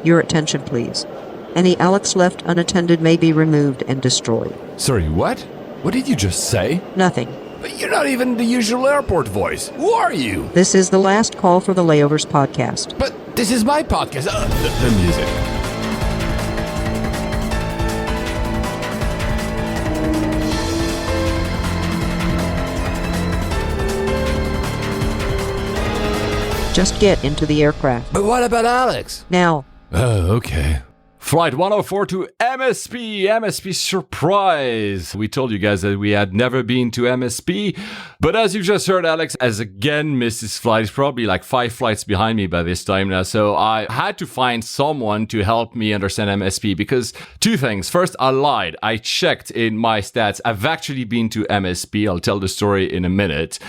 Your attention, please. Any Alex left unattended may be removed and destroyed. Sorry, what? What did you just say? Nothing. But you're not even the usual airport voice. Who are you? This is the last call for the Layovers podcast. But this is my podcast. The music. Just get into the aircraft. But what about Alex? Now. Oh, okay. Flight 104 to MSP. MSP surprise. We told you guys that we had never been to MSP. But as you just heard, Alex has again missed his flight. He's probably like 5 flights behind me by this time now. So I had to find someone to help me understand MSP because 2 things. First, I lied. I checked in my stats. I've actually been to MSP. I'll tell the story in a minute.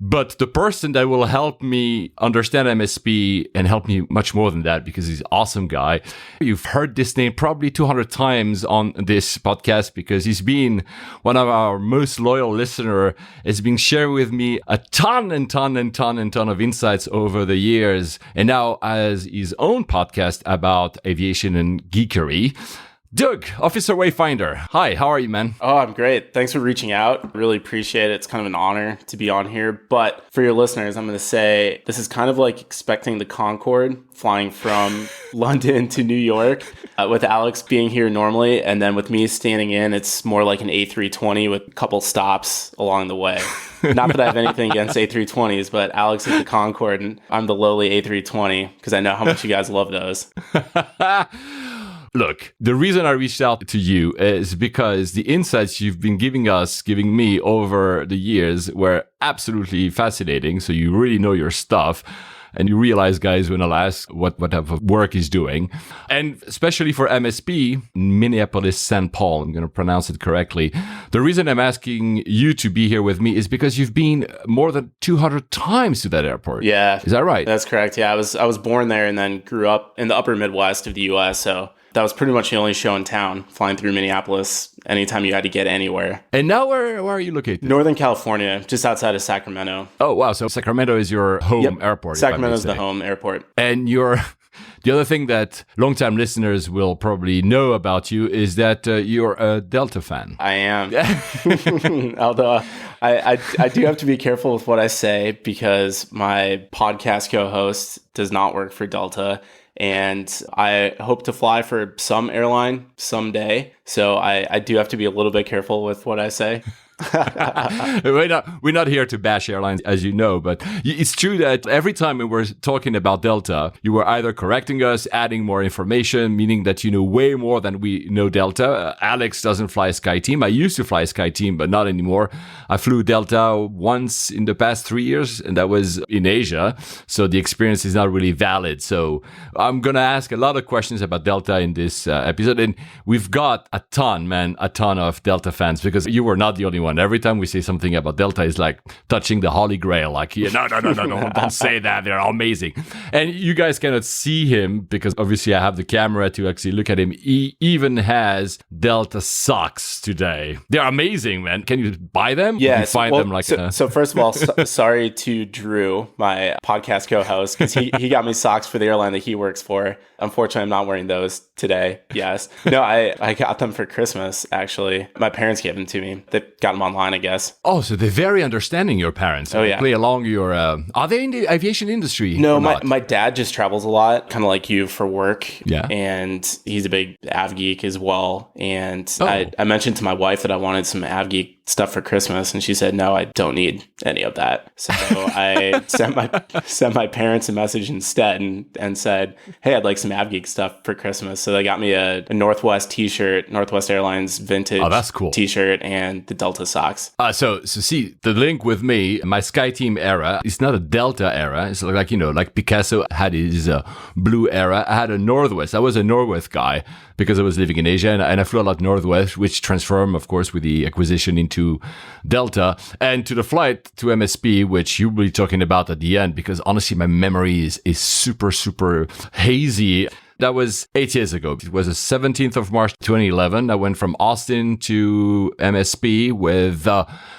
But the person that will help me understand MSP and help me much more than that because he's an awesome guy. You've heard this name probably 200 times on this podcast because he's been one of our most loyal listeners. Has been sharing with me a ton of insights over the years. And now has his own podcast about aviation and geekery. Doug, OfficerWayFinder. Hi, how are you, man? Oh, I'm great. Thanks for reaching out. Really appreciate it. It's kind of an honor to be on here. But for your listeners, I'm going to say this is kind of like expecting the Concorde flying from London to New York with Alex being here normally. And then with me standing in, it's more like an A320 with a couple stops along the way. Not that I have anything against A320s, but Alex is the Concorde and I'm the lowly A320 because I know how much you guys love those. Look, the reason I reached out to you is because the insights you've been giving me over the years were absolutely fascinating. So you really know your stuff. And you realize, guys, when I'll ask what type of work he's doing. And especially for MSP, Minneapolis St. Paul, I'm going to pronounce it correctly. The reason I'm asking you to be here with me is because you've been more than 200 times to that airport. Yeah. Is that right? That's correct. Yeah, I was born there and then grew up in the upper Midwest of the U.S., so that was pretty much the only show in town, flying through Minneapolis anytime you had to get anywhere. And now where are you located? Northern California, just outside of Sacramento. Oh, wow. So Sacramento is your home airport. Sacramento's the home airport. And the other thing that longtime listeners will probably know about you is that you're a Delta fan. I am. Although I do have to be careful with what I say because my podcast co-host does not work for Delta. And I hope to fly for some airline someday. So I do have to be a little bit careful with what I say. We're not here to bash airlines, as you know, but it's true that every time we were talking about Delta, you were either correcting us, adding more information, meaning that you know way more than we know Delta. Alex doesn't fly SkyTeam. I used to fly SkyTeam, but not anymore. I flew Delta once in the past 3 years, and that was in Asia. So the experience is not really valid. So I'm going to ask a lot of questions about Delta in this episode. And we've got a ton of Delta fans because you were not the only one. Every time we say something about Delta, it's like touching the Holy Grail. Like, no, don't say that. They're amazing. And you guys cannot see him because obviously I have the camera to actually look at him. He even has Delta socks today. They're amazing, man. Can you buy them? Yeah. You find them like so first of all, sorry to Drew, my podcast co-host, because he got me socks for the airline that he works for. Unfortunately, I'm not wearing those today. Yes. No, I got them for Christmas, actually. My parents gave them to me. They got them online, I guess. Oh, so they're very understanding, your parents. Oh, yeah. Play along your... are they in the aviation industry? No, my dad just travels a lot, kind of like you, for work. Yeah. And he's a big av geek as well. And I mentioned to my wife that I wanted some av geek stuff for Christmas, and she said, no, I don't need any of that. So I sent my parents a message instead and said, hey, I'd like some AvGeek stuff for Christmas. So they got me a Northwest t-shirt, Northwest Airlines vintage that's cool. t-shirt, and the Delta socks. So see, the link with me, my SkyTeam era, it's not a Delta era. It's like, like Picasso had his blue era. I had a Northwest. I was a Northwest guy because I was living in Asia, and I flew a lot Northwest, which transformed, of course, with the acquisition into Delta, and to the flight to MSP, which you'll be talking about at the end, because honestly, my memory is super, super hazy. That was 8 years ago. It was the 17th of March, 2011. I went from Austin to MSP with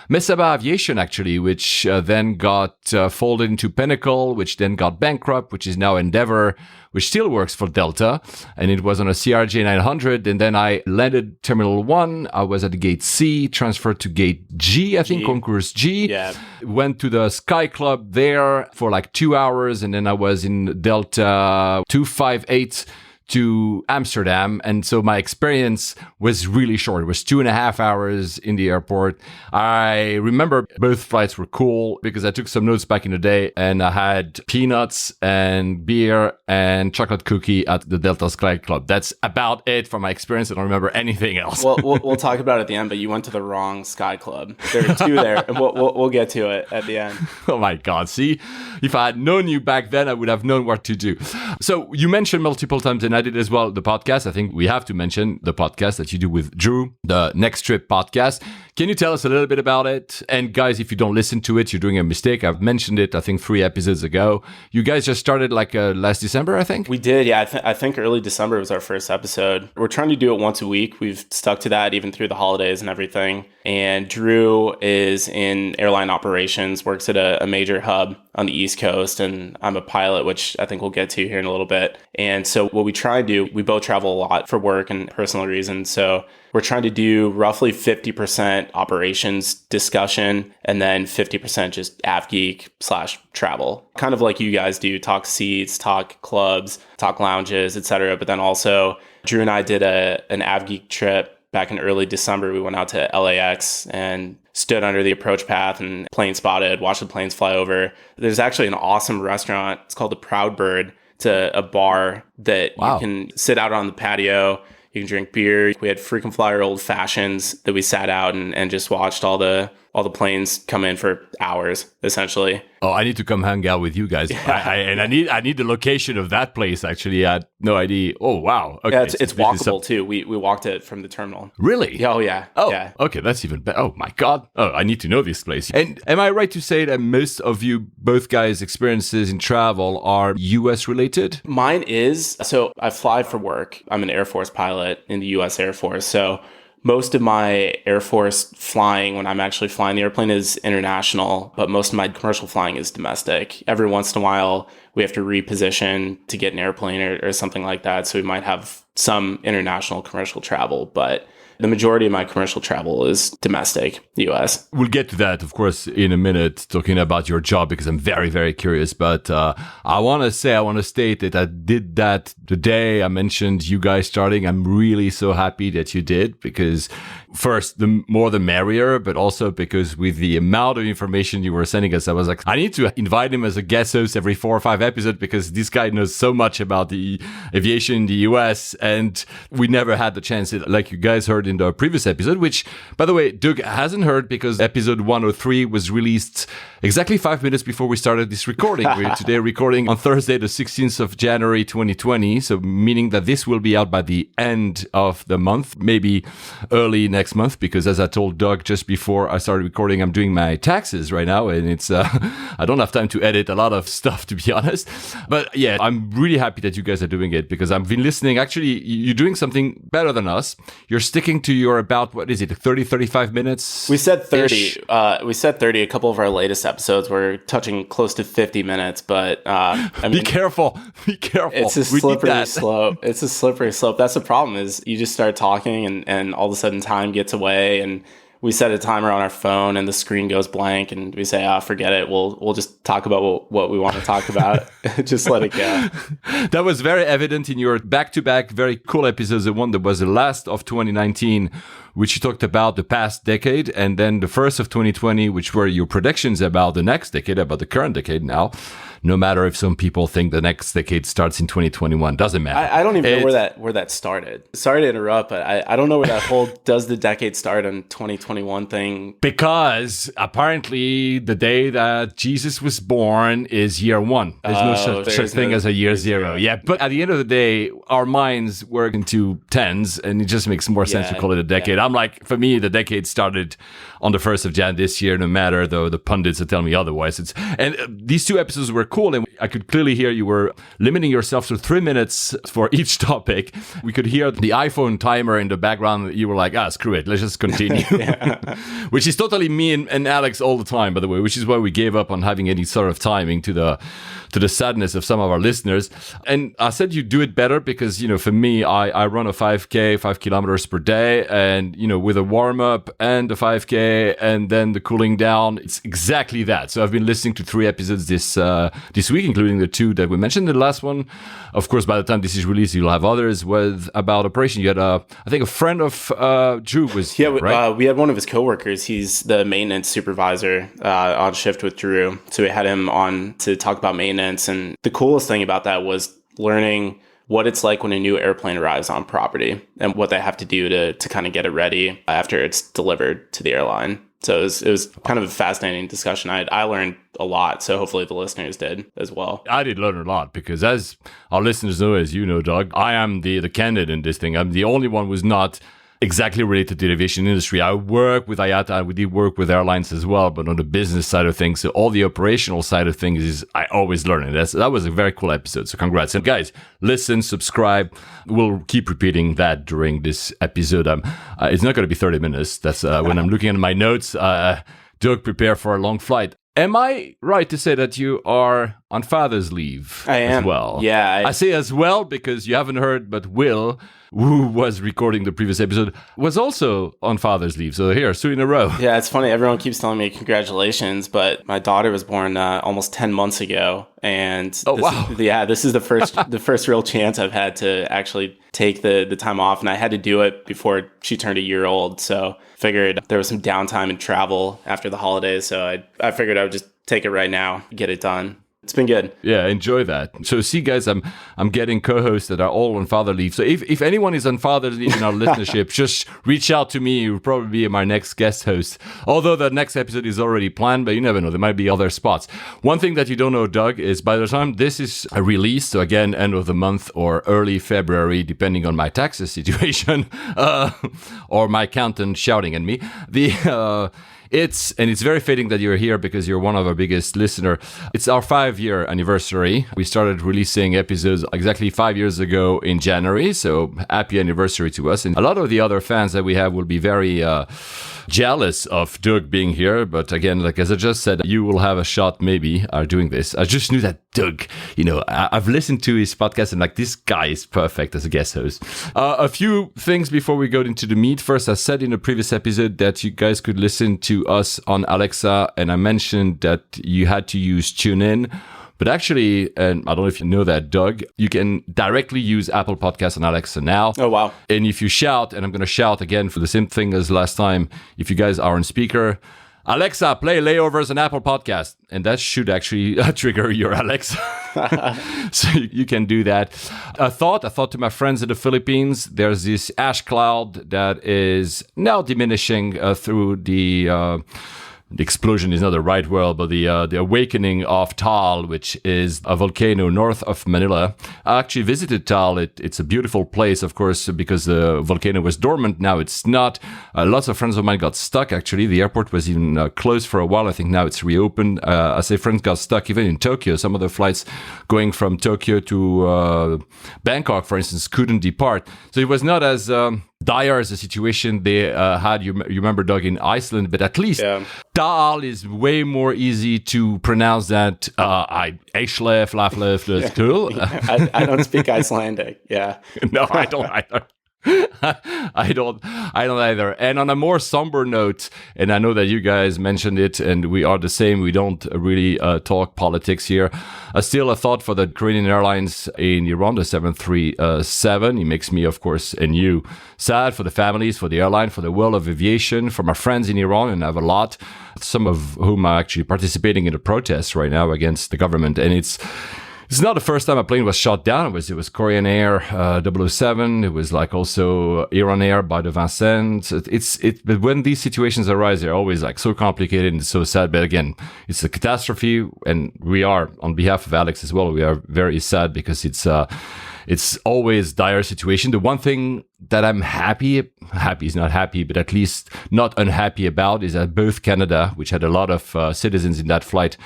Mesaba Aviation, actually, which then got folded into Pinnacle, which then got bankrupt, which is now Endeavor, which still works for Delta. And it was on a CRJ 900. And then I landed Terminal 1. I was at gate C, transferred to gate G, I think, Concourse G. Yeah. Went to the Sky Club there for like 2 hours. And then I was in Delta 258 to Amsterdam. And so my experience was really short. It was 2.5 hours in the airport. I remember both flights were cool because I took some notes back in the day and I had peanuts and beer and chocolate cookie at the Delta Sky Club. That's about it for my experience. I don't remember anything else. Well, we'll talk about it at the end, but you went to the wrong Sky Club. There are two there, and we'll get to it at the end. Oh my God. See, if I had known you back then, I would have known what to do. So you mentioned multiple times, and I did as well, the podcast. I think we have to mention the podcast that you do with Drew, the Next Trip podcast. Can you tell us a little bit about it? And guys, if you don't listen to it, you're doing a mistake. I've mentioned it, I think, 3 episodes ago. You guys just started like last December, I think? We did, yeah. I think early December was our first episode. We're trying to do it once a week. We've stuck to that even through the holidays and everything. And Drew is in airline operations, works at a major hub on the East Coast. And I'm a pilot, which I think we'll get to here in a little bit. And so what we try to do, we both travel a lot for work and personal reasons. So we're trying to do roughly 50% operations discussion and then 50% just AvGeek/travel. Kind of like you guys do, talk seats, talk clubs, talk lounges, etc. But then also Drew and I did an AvGeek trip back in early December. We went out to LAX and stood under the approach path and plane spotted, watched the planes fly over. There's actually an awesome restaurant. It's called the Proud Bird. It's a bar that you can sit out on the patio. You can drink beer. We had freaking flyer old fashions that we sat out and just watched all the planes come in for hours, essentially. Oh, I need to come hang out with you guys. Yeah. I need the location of that place, actually. I had no idea. Oh, wow. Okay. Yeah, it's walkable, too. We walked it from the terminal. Really? Oh, yeah. Oh, yeah. Okay. That's even better. Oh, my God. Oh, I need to know this place. And am I right to say that most of you, both guys' experiences in travel are U.S. related? Mine is. So I fly for work. I'm an Air Force pilot in the U.S. Air Force. So most of my Air Force flying, when I'm actually flying the airplane, is international, but most of my commercial flying is domestic. Every once in a while, we have to reposition to get an airplane or something like that. So we might have some international commercial travel, but the majority of my commercial travel is domestic, US. We'll get to that, of course, in a minute, talking about your job, because I'm very, very curious. But I want to state that I did that the day I mentioned you guys starting. I'm really so happy that you did, because first, the more the merrier, but also because with the amount of information you were sending us, I was like, I need to invite him as a guest host every 4 or 5 episodes, because this guy knows so much about the aviation in the US, and we never had the chance, like you guys heard in the previous episode, which, by the way, Doug hasn't heard because episode 103 was released exactly 5 minutes before we started this recording. We're today recording on Thursday, the 16th of January, 2020. So meaning that this will be out by the end of the month, maybe early next month, because as I told Doug just before I started recording, I'm doing my taxes right now, and it's I don't have time to edit a lot of stuff, to be honest. But yeah, I'm really happy that you guys are doing it, because I've been listening. Actually, you're doing something better than us. You're sticking to your about, what is it, 30, 35 minutes? We said 30. We said 30. A couple of our latest episodes were touching close to 50 minutes, but I mean, be careful. It's a slippery slope. It's a slippery slope. That's the problem, is you just start talking and all of a sudden time gets away, and we set a timer on our phone and the screen goes blank and we say, forget it. We'll just talk about what we want to talk about. Just let it go. That was very evident in your back-to-back very cool episodes. The one that was the last of 2019, which you talked about the past decade, and then the first of 2020, which were your predictions about the next decade, about the current decade now. No matter if some people think the next decade starts in 2021, doesn't matter. I don't even know where that started. Sorry to interrupt, but I don't know where that whole does the decade start in 2021 thing. Because apparently the day that Jesus was born is year 1. There's no such thing as a year 0. Yeah, but at the end of the day, our minds work into tens, and it just makes more sense to call it a decade. Yeah. I'm like, for me, the decade started on the 1st of Jan this year, no matter though the pundits are telling me otherwise. These 2 episodes were cool, and I could clearly hear you were limiting yourself to 3 minutes for each topic. We could hear the iPhone timer in the background. You were like, screw it, let's just continue. Which is totally me and Alex all the time, by the way, which is why we gave up on having any sort of timing to the sadness of some of our listeners. And I said you do it better because, for me, I run a 5K, 5 kilometers per day, and, with a warm-up and the 5K and then the cooling down, it's exactly that. So I've been listening to 3 episodes this week, including the 2 that we mentioned. The last one, of course, by the time this is released, you'll have others, was about operation. You had, I think, a friend of Drew was here, right? We had one of his coworkers. He's the maintenance supervisor on shift with Drew. So we had him on to talk about maintenance. And the coolest thing about that was learning what it's like when a new airplane arrives on property and what they have to do to kind of get it ready after it's delivered to the airline. So it was kind of a fascinating discussion. I learned a lot, so hopefully the listeners did as well. I did learn a lot because, as our listeners know, as you know, Doug, I am the candidate in this thing. I'm the only one who's not exactly related to the aviation industry. I work with IATA. We did work with airlines as well, but on the business side of things, so all the operational side of things is I always learn. And that was a very cool episode. So congrats. And guys, listen, subscribe. We'll keep repeating that during this episode. It's not going to be 30 minutes. That's when I'm looking at my notes. Doug, prepare for a long flight. Am I right to say that you are on Father's Leave as well? Yeah. I say as well because you haven't heard, but Will, who was recording the previous episode, was also on Father's Leave. So here, 2 in a row. Yeah, it's funny. Everyone keeps telling me congratulations, but my daughter was born almost 10 months ago. And this is the first real chance I've had to actually take the time off. And I had to do it before she turned a year old. So figured there was some downtime and travel after the holidays. So I figured I would just take it right now, get it done. It's been good. Yeah, enjoy that. So see, guys, I'm getting co-hosts that are all on father leave. So if anyone is on father leave in our listenership, just reach out to me. You'll probably be my next guest host. Although the next episode is already planned, but you never know. There might be other spots. One thing that you don't know, Doug, is by the time this is released, so again, end of the month or early February, depending on my taxes situation, or my accountant shouting at me, It's very fitting that you're here because you're one of our biggest listener. It's our 5-year anniversary. We started releasing episodes exactly 5 years ago in January. So happy anniversary to us. And a lot of the other fans that we have will be very jealous of Doug being here. But again, like as I just said, you will have a shot maybe doing this. I just knew that Doug, I've listened to his podcast and like this guy is perfect as a guest host. A few things before we go into the meat. First, I said in a previous episode that you guys could listen to us on Alexa, and I mentioned that you had to use TuneIn. But actually, and I don't know if you know that, Doug, you can directly use Apple Podcasts on Alexa now. Oh, wow. And if you shout, and I'm going to shout again for the same thing as last time, if you guys are on speaker, Alexa, play Layovers on Apple Podcast. And that should actually trigger your Alexa. So you can do that. I thought to my friends in the Philippines, there's this ash cloud that is now diminishing through the explosion is not the right word, but the awakening of Taal, which is a volcano north of Manila. I actually visited Taal. It's a beautiful place, of course, because the volcano was dormant. Now it's not. Lots of friends of mine got stuck, actually. The airport was even closed for a while. I think now it's reopened. I say friends got stuck even in Tokyo. Some of the flights going from Tokyo to Bangkok, for instance, couldn't depart. So it was not as dire as a situation they had, you remember, Doug, in Iceland, but at least Taal is way more easy to pronounce that Eislef, Laflef, cool. I don't speak Icelandic, yeah. No, I don't either. I don't either. And on a more somber note, and I know that you guys mentioned it, and we are the same. We don't really talk politics here. Still, a thought for the Korean Airlines in Iran, the 737. It makes me, of course, and you, sad for the families, for the airline, for the world of aviation, for my friends in Iran, and I have a lot, some of whom are actually participating in the protests right now against the government. And it's not the first time a plane was shot down. It was Korean Air 007. It was like also Iran Air by the Vincennes. But when these situations arise, they're always like so complicated and so sad. But again, it's a catastrophe, and we are, on behalf of Alex as well, we are very sad because it's it's always dire situation. The one thing that I'm happy is not happy, but at least not unhappy about is that both Canada, which had a lot of citizens in that flight,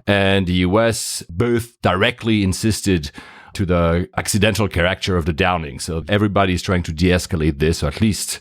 and the US both directly insisted to the accidental character of the downing. So everybody's trying to de-escalate this, or at least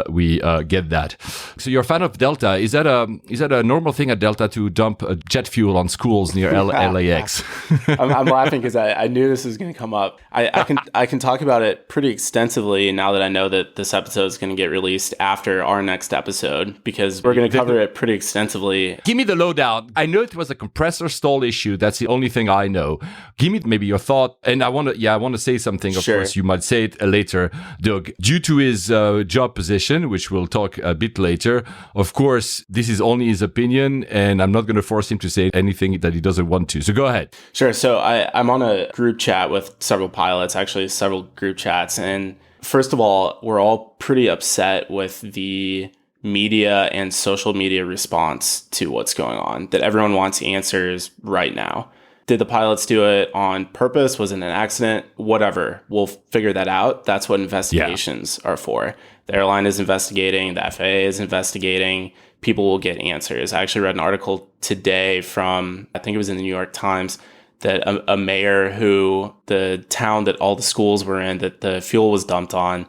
we get that. So you're a fan of Delta. Is that a normal thing at Delta to dump jet fuel on schools near LAX? I'm laughing because I knew this was going to come up. I can talk about it pretty extensively now that I know that this episode is going to get released after our next episode, because we're going to cover it pretty extensively. Give me the lowdown. I know it was a compressor stall issue. That's the only thing I know. Give me maybe your thought. And I want to say something. Of Sure. course, you might say it later, Doug. Due to his job position, which we'll talk a bit later, of course, this is only his opinion, and I'm not going to force him to say anything that he doesn't want to. So go ahead. Sure. So I'm on a group chat with several pilots, actually several group chats. And first of all, we're all pretty upset with the media and social media response to what's going on, that everyone wants answers right now. Did the pilots do it on purpose? Was it an accident? Whatever. We'll figure that out. That's what investigations are for. The airline is investigating. The FAA is investigating. People will get answers. I actually read an article today from, I think it was in the New York Times, that a mayor who the town that all the schools were in, that the fuel was dumped on,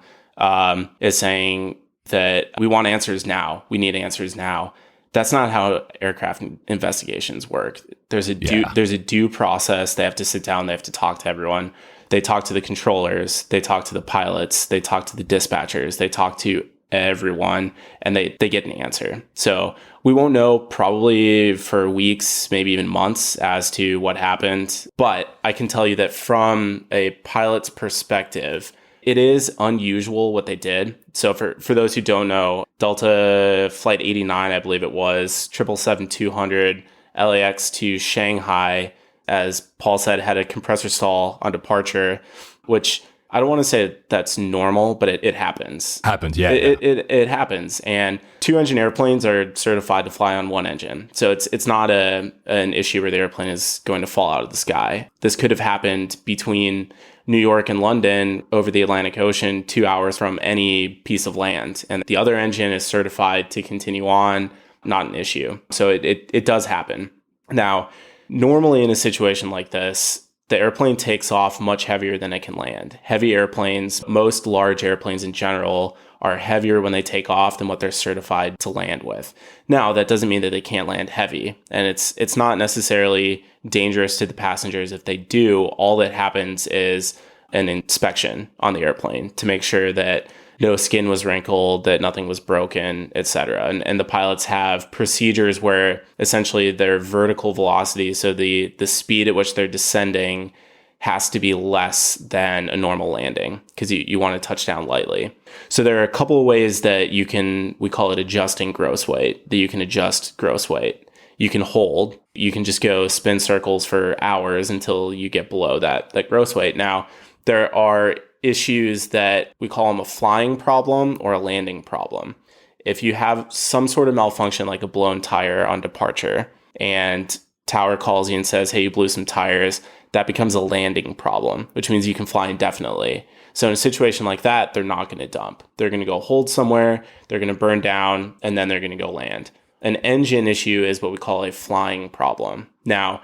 is saying that we want answers now. We need answers now. That's not how aircraft investigations work. There's a due process. They have to sit down. They have to talk to everyone. They talk to the controllers. They talk to the pilots. They talk to the dispatchers. They talk to everyone, and they get an answer. So we won't know probably for weeks, maybe even months, as to what happened. But I can tell you that from a pilot's perspective, it is unusual what they did. So for those who don't know, Delta Flight 89, I believe it was, 777-200 LAX to Shanghai, as Paul said, had a compressor stall on departure, which I don't want to say that's normal, but it happens. Happened, yeah. It happens. And 2-engine airplanes are certified to fly on 1 engine. So it's not an issue where the airplane is going to fall out of the sky. This could have happened between New York and London over the Atlantic Ocean, 2 hours from any piece of land. And the other engine is certified to continue on, not an issue. So it does happen. Now, normally in a situation like this, the airplane takes off much heavier than it can land. Heavy airplanes, most large airplanes in general, are heavier when they take off than what they're certified to land with. Now, that doesn't mean that they can't land heavy, and it's not necessarily dangerous to the passengers if they do. All that happens is an inspection on the airplane to make sure that no skin was wrinkled, that nothing was broken, etc. And the pilots have procedures where essentially their vertical velocity, so the speed at which they're descending, has to be less than a normal landing, because you want to touch down lightly. So there are a couple of ways that we call it adjusting gross weight, that you can adjust gross weight. You can hold. You can just go spin circles for hours until you get below that gross weight. Now, there are issues that we call them a flying problem or a landing problem. If you have some sort of malfunction, like a blown tire on departure, and tower calls you and says, hey, you blew some tires, that becomes a landing problem, which means you can fly indefinitely. So in a situation like that, they're not going to dump. They're going to go hold somewhere, they're going to burn down, and then they're going to go land. An engine issue is what we call a flying problem. Now,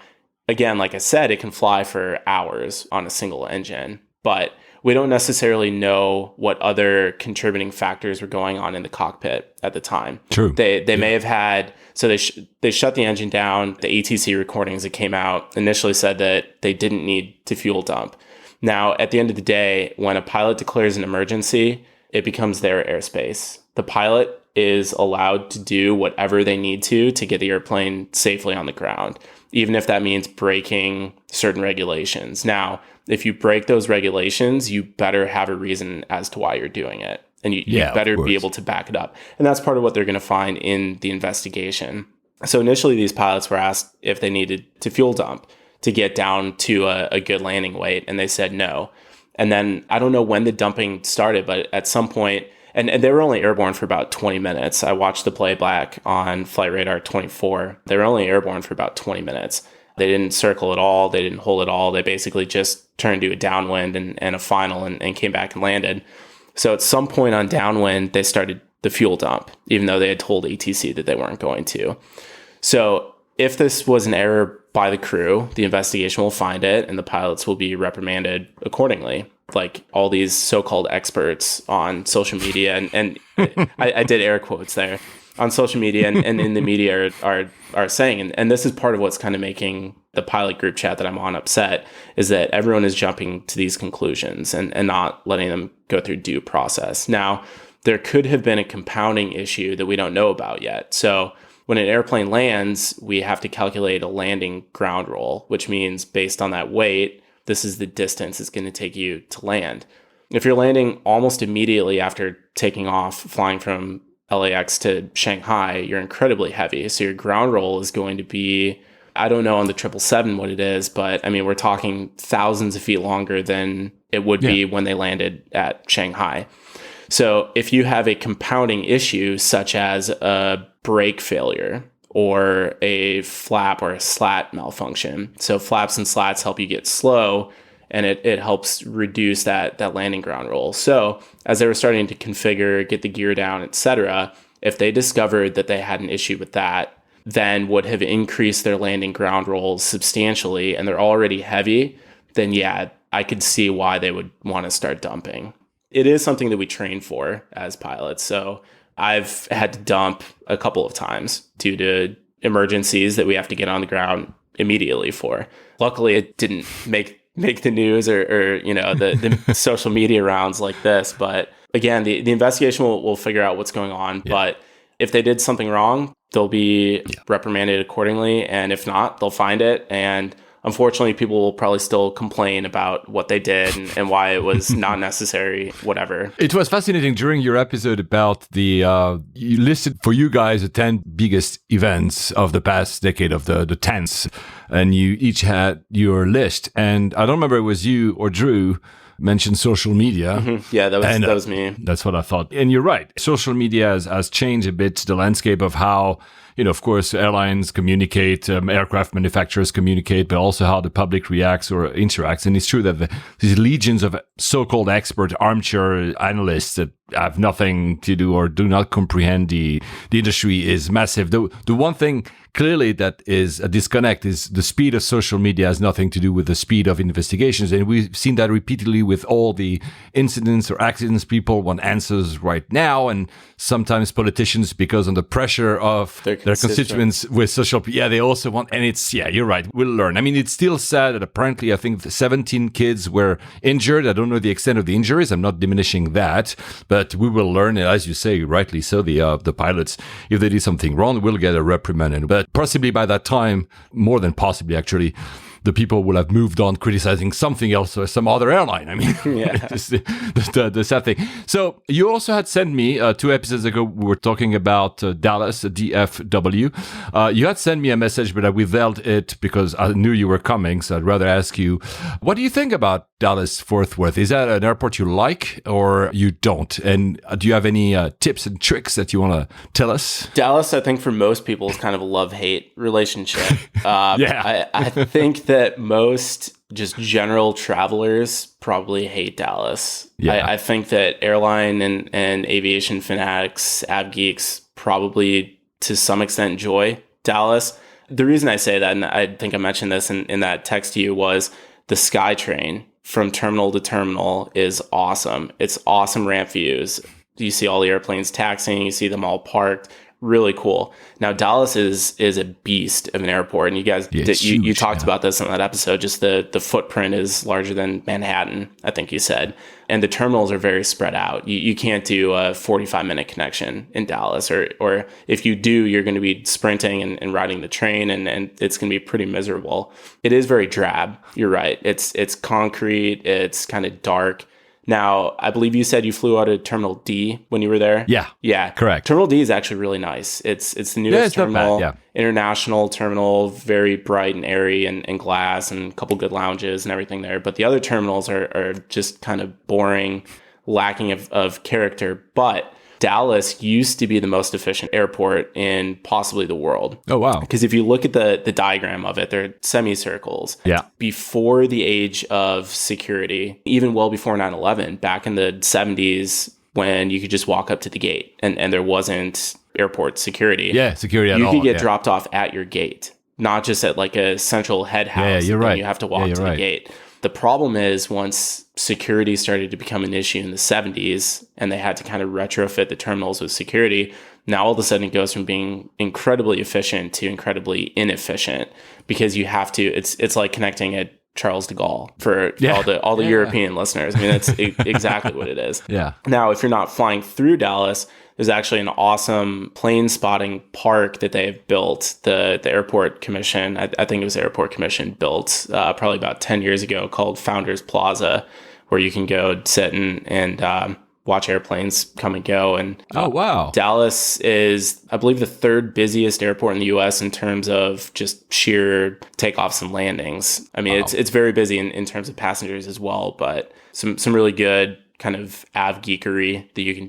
again, like I said, it can fly for hours on a single engine, but we don't necessarily know what other contributing factors were going on in the cockpit at the time. True. They may have had, so they shut the engine down. The ATC recordings that came out initially said that they didn't need to fuel dump. Now, at the end of the day, when a pilot declares an emergency, it becomes their airspace. The pilot is allowed to do whatever they need to get the airplane safely on the ground, even if that means breaking certain regulations. Now, if you break those regulations, you better have a reason as to why you're doing it. And you better be able to back it up. And that's part of what they're going to find in the investigation. So initially, these pilots were asked if they needed to fuel dump to get down to a good landing weight, and they said no. And then I don't know when the dumping started, but at some point, and they were only airborne for about 20 minutes. I watched the playback on Flight Radar 24. They were only airborne for about 20 minutes. They didn't circle at all. They didn't hold at all. They basically just turned to a downwind and a final and came back and landed. So at some point on downwind, they started the fuel dump, even though they had told ATC that they weren't going to. So if this was an error by the crew, the investigation will find it and the pilots will be reprimanded accordingly. Like all these so-called experts on social media, and I did air quotes there, on social media and in the media are saying, and this is part of what's kind of making the pilot group chat that I'm on upset, is that everyone is jumping to these conclusions and not letting them go through due process. Now, there could have been a compounding issue that we don't know about yet. So when an airplane lands, we have to calculate a landing ground roll, which means based on that weight, this is the distance it's going to take you to land. If you're landing almost immediately after taking off, flying from LAX to Shanghai, you're incredibly heavy. So your ground roll is going to be, I don't know on the 777 what it is, but I mean, we're talking thousands of feet longer than it would be when they landed at Shanghai. So if you have a compounding issue, such as a brake failure or a flap or a slat malfunction, so flaps and slats help you get slow, and it helps reduce that landing ground roll. So as they were starting to configure, get the gear down, etc., if they discovered that they had an issue with that, then would have increased their landing ground rolls substantially, and they're already heavy, then yeah, I could see why they would want to start dumping. It is something that we train for as pilots. So I've had to dump a couple of times due to emergencies that we have to get on the ground immediately for. Luckily, it didn't make the news or you know, the social media rounds like this. But again, the investigation will figure out what's going on. Yeah. But if they did something wrong, they'll be reprimanded accordingly. And if not, they'll find it. And unfortunately, people will probably still complain about what they did and why it was not necessary, whatever. It was fascinating during your episode about the, you listed for you guys the 10 biggest events of the past decade of the 10s, and you each had your list. And I don't remember it was you or Drew mentioned social media. Mm-hmm. Yeah, that was me. That's what I thought. And you're right. Social media has changed a bit the landscape of how, you know, of course, airlines communicate, aircraft manufacturers communicate, but also how the public reacts or interacts. And it's true that these legions of so-called expert armchair analysts that have nothing to do or do not comprehend the industry is massive. The one thing clearly that is a disconnect is the speed of social media has nothing to do with the speed of investigations. And we've seen that repeatedly with all the incidents or accidents. People want answers right now. And sometimes politicians, because under pressure of their constituents with social media, they also want, and it's, you're right, we'll learn. I mean, it's still sad that apparently I think 17 kids were injured. I don't know the extent of the injuries. I'm not diminishing that, but we will learn. And as you say, rightly so, the pilots, if they did something wrong, will get a reprimand. But possibly by that time, more than possibly actually, the people will have moved on criticizing something else or some other airline. I mean, it's the sad thing. So you also had sent me 2 episodes ago, we were talking about Dallas, DFW. You had sent me a message, but I withheld it because I knew you were coming. So I'd rather ask you, what do you think about Dallas Fort Worth? Is that an airport you like or you don't? And do you have any tips and tricks that you want to tell us? Dallas, I think for most people is kind of a love-hate relationship. I think that most just general travelers probably hate Dallas. Yeah. I think that airline and aviation fanatics, av geeks, probably to some extent enjoy Dallas. The reason I say that, and I think I mentioned this in that text to you, was the SkyTrain from terminal to terminal is awesome. It's awesome ramp views. You see all the airplanes taxiing, you see them all parked. Really cool. Now, Dallas is a beast of an airport, and you guys you talked about this in that episode. Just the footprint is larger than Manhattan, I think you said, and the terminals are very spread out. You can't do a 45-minute connection in Dallas, or if you do, you're going to be sprinting and riding the train, and it's going to be pretty miserable. It is very drab. You're right. It's concrete. It's kind of dark. Now, I believe you said you flew out of Terminal D when you were there? Yeah. Correct. Terminal D is actually really nice. It's the newest terminal, international terminal, very bright and airy and glass and a couple good lounges and everything there. But the other terminals are just kind of boring, lacking of character. But Dallas used to be the most efficient airport in possibly the world. Oh, wow. Because if you look at the diagram of it, they're semicircles. Yeah. Before the age of security, even well before 9/11, back in the 70s, when you could just walk up to the gate and there wasn't airport security. Yeah, security at you all. could get yeah. dropped off at your gate, not just at like a central head house. Yeah, you're right. You have to walk to the gate. The problem is once security started to become an issue in the 70s and they had to kind of retrofit the terminals with security, now all of a sudden it goes from being incredibly efficient to incredibly inefficient because you have to, it's like connecting at Charles de Gaulle for all the European listeners. I mean, that's exactly what it is. Yeah. Now, if you're not flying through Dallas, there's actually an awesome plane spotting park that they've built. The Airport Commission, I think it was the Airport Commission, built probably about 10 years ago, called Founders Plaza, where you can go sit and watch airplanes come and go. And oh, wow. Dallas is, I believe, the third busiest airport in the U.S. in terms of just sheer takeoffs and landings. I mean, it's very busy in terms of passengers as well, but some really good kind of av geekery that you can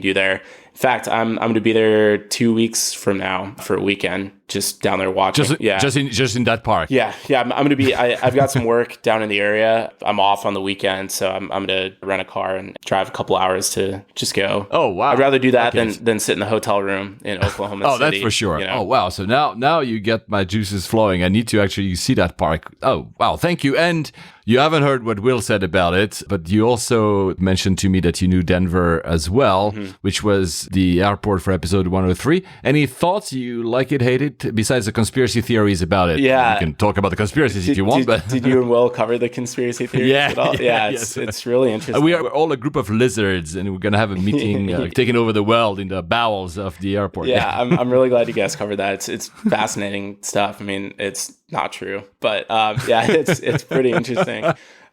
do there. In fact, I'm going to be there 2 weeks from now for a weekend, just down there watching. Just in that park. Yeah. I'm going to be. I've got some work down in the area. I'm off on the weekend, so I'm going to rent a car and drive a couple hours to just go. Oh, wow. I'd rather do that than sit in the hotel room in Oklahoma City. Oh, that's for sure. You know? Oh, wow. So now you get my juices flowing. I need to actually see that park. Oh, wow. Thank you. And you haven't heard what Will said about it, but you also mentioned to me that you knew Denver as well, which was the airport for episode 103. Any thoughts? You like it, hate it, besides the conspiracy theories about it? Yeah. You can talk about the conspiracies if you want. But did you and Will cover the conspiracy theories at all? Yeah, it's really interesting. We're all a group of lizards, and we're going to have a meeting taking over the world in the bowels of the airport. Yeah, I'm really glad you guys covered that. It's fascinating stuff. I mean, it's not true, but it's pretty interesting.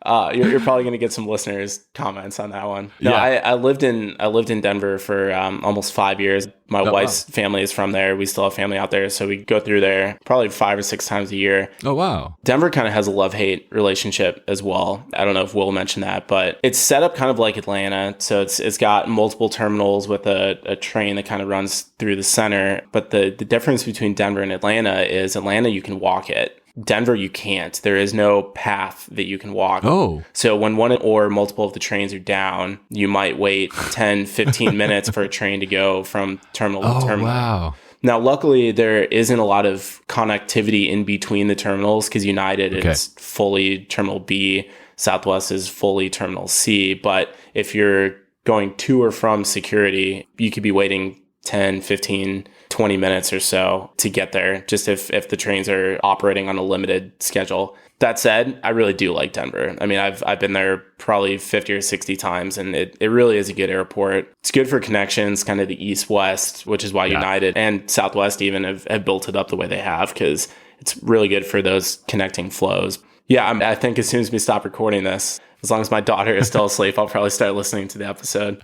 You're probably going to get some listeners' comments on that one. No, I lived in Denver for almost 5 years. My wife's family is from there. We still have family out there, so we go through there probably 5 or 6 times a year. Oh, wow. Denver kind of has a love-hate relationship as well. I don't know if Will mentioned that, but it's set up kind of like Atlanta. So it's got multiple terminals with a train that kind of runs through the center. But the difference between Denver and Atlanta is Atlanta, you can walk it. Denver, you can't. There is no path that you can walk. Oh. So when one or multiple of the trains are down, you might wait 10, 15 minutes for a train to go from terminal to terminal. Wow. Now, luckily, there isn't a lot of connectivity in between the terminals because United is fully Terminal B, Southwest is fully Terminal C. But if you're going to or from security, you could be waiting 10, 15, 20 minutes or so to get there, just if the trains are operating on a limited schedule. That said, I really do like Denver. I mean, I've been there probably 50 or 60 times, and it really is a good airport. It's good for connections, kind of the east-west, which is why United and Southwest even have built it up the way they have, because it's really good for those connecting flows. Yeah, I think as soon as we stop recording this, as long as my daughter is still asleep, I'll probably start listening to the episode.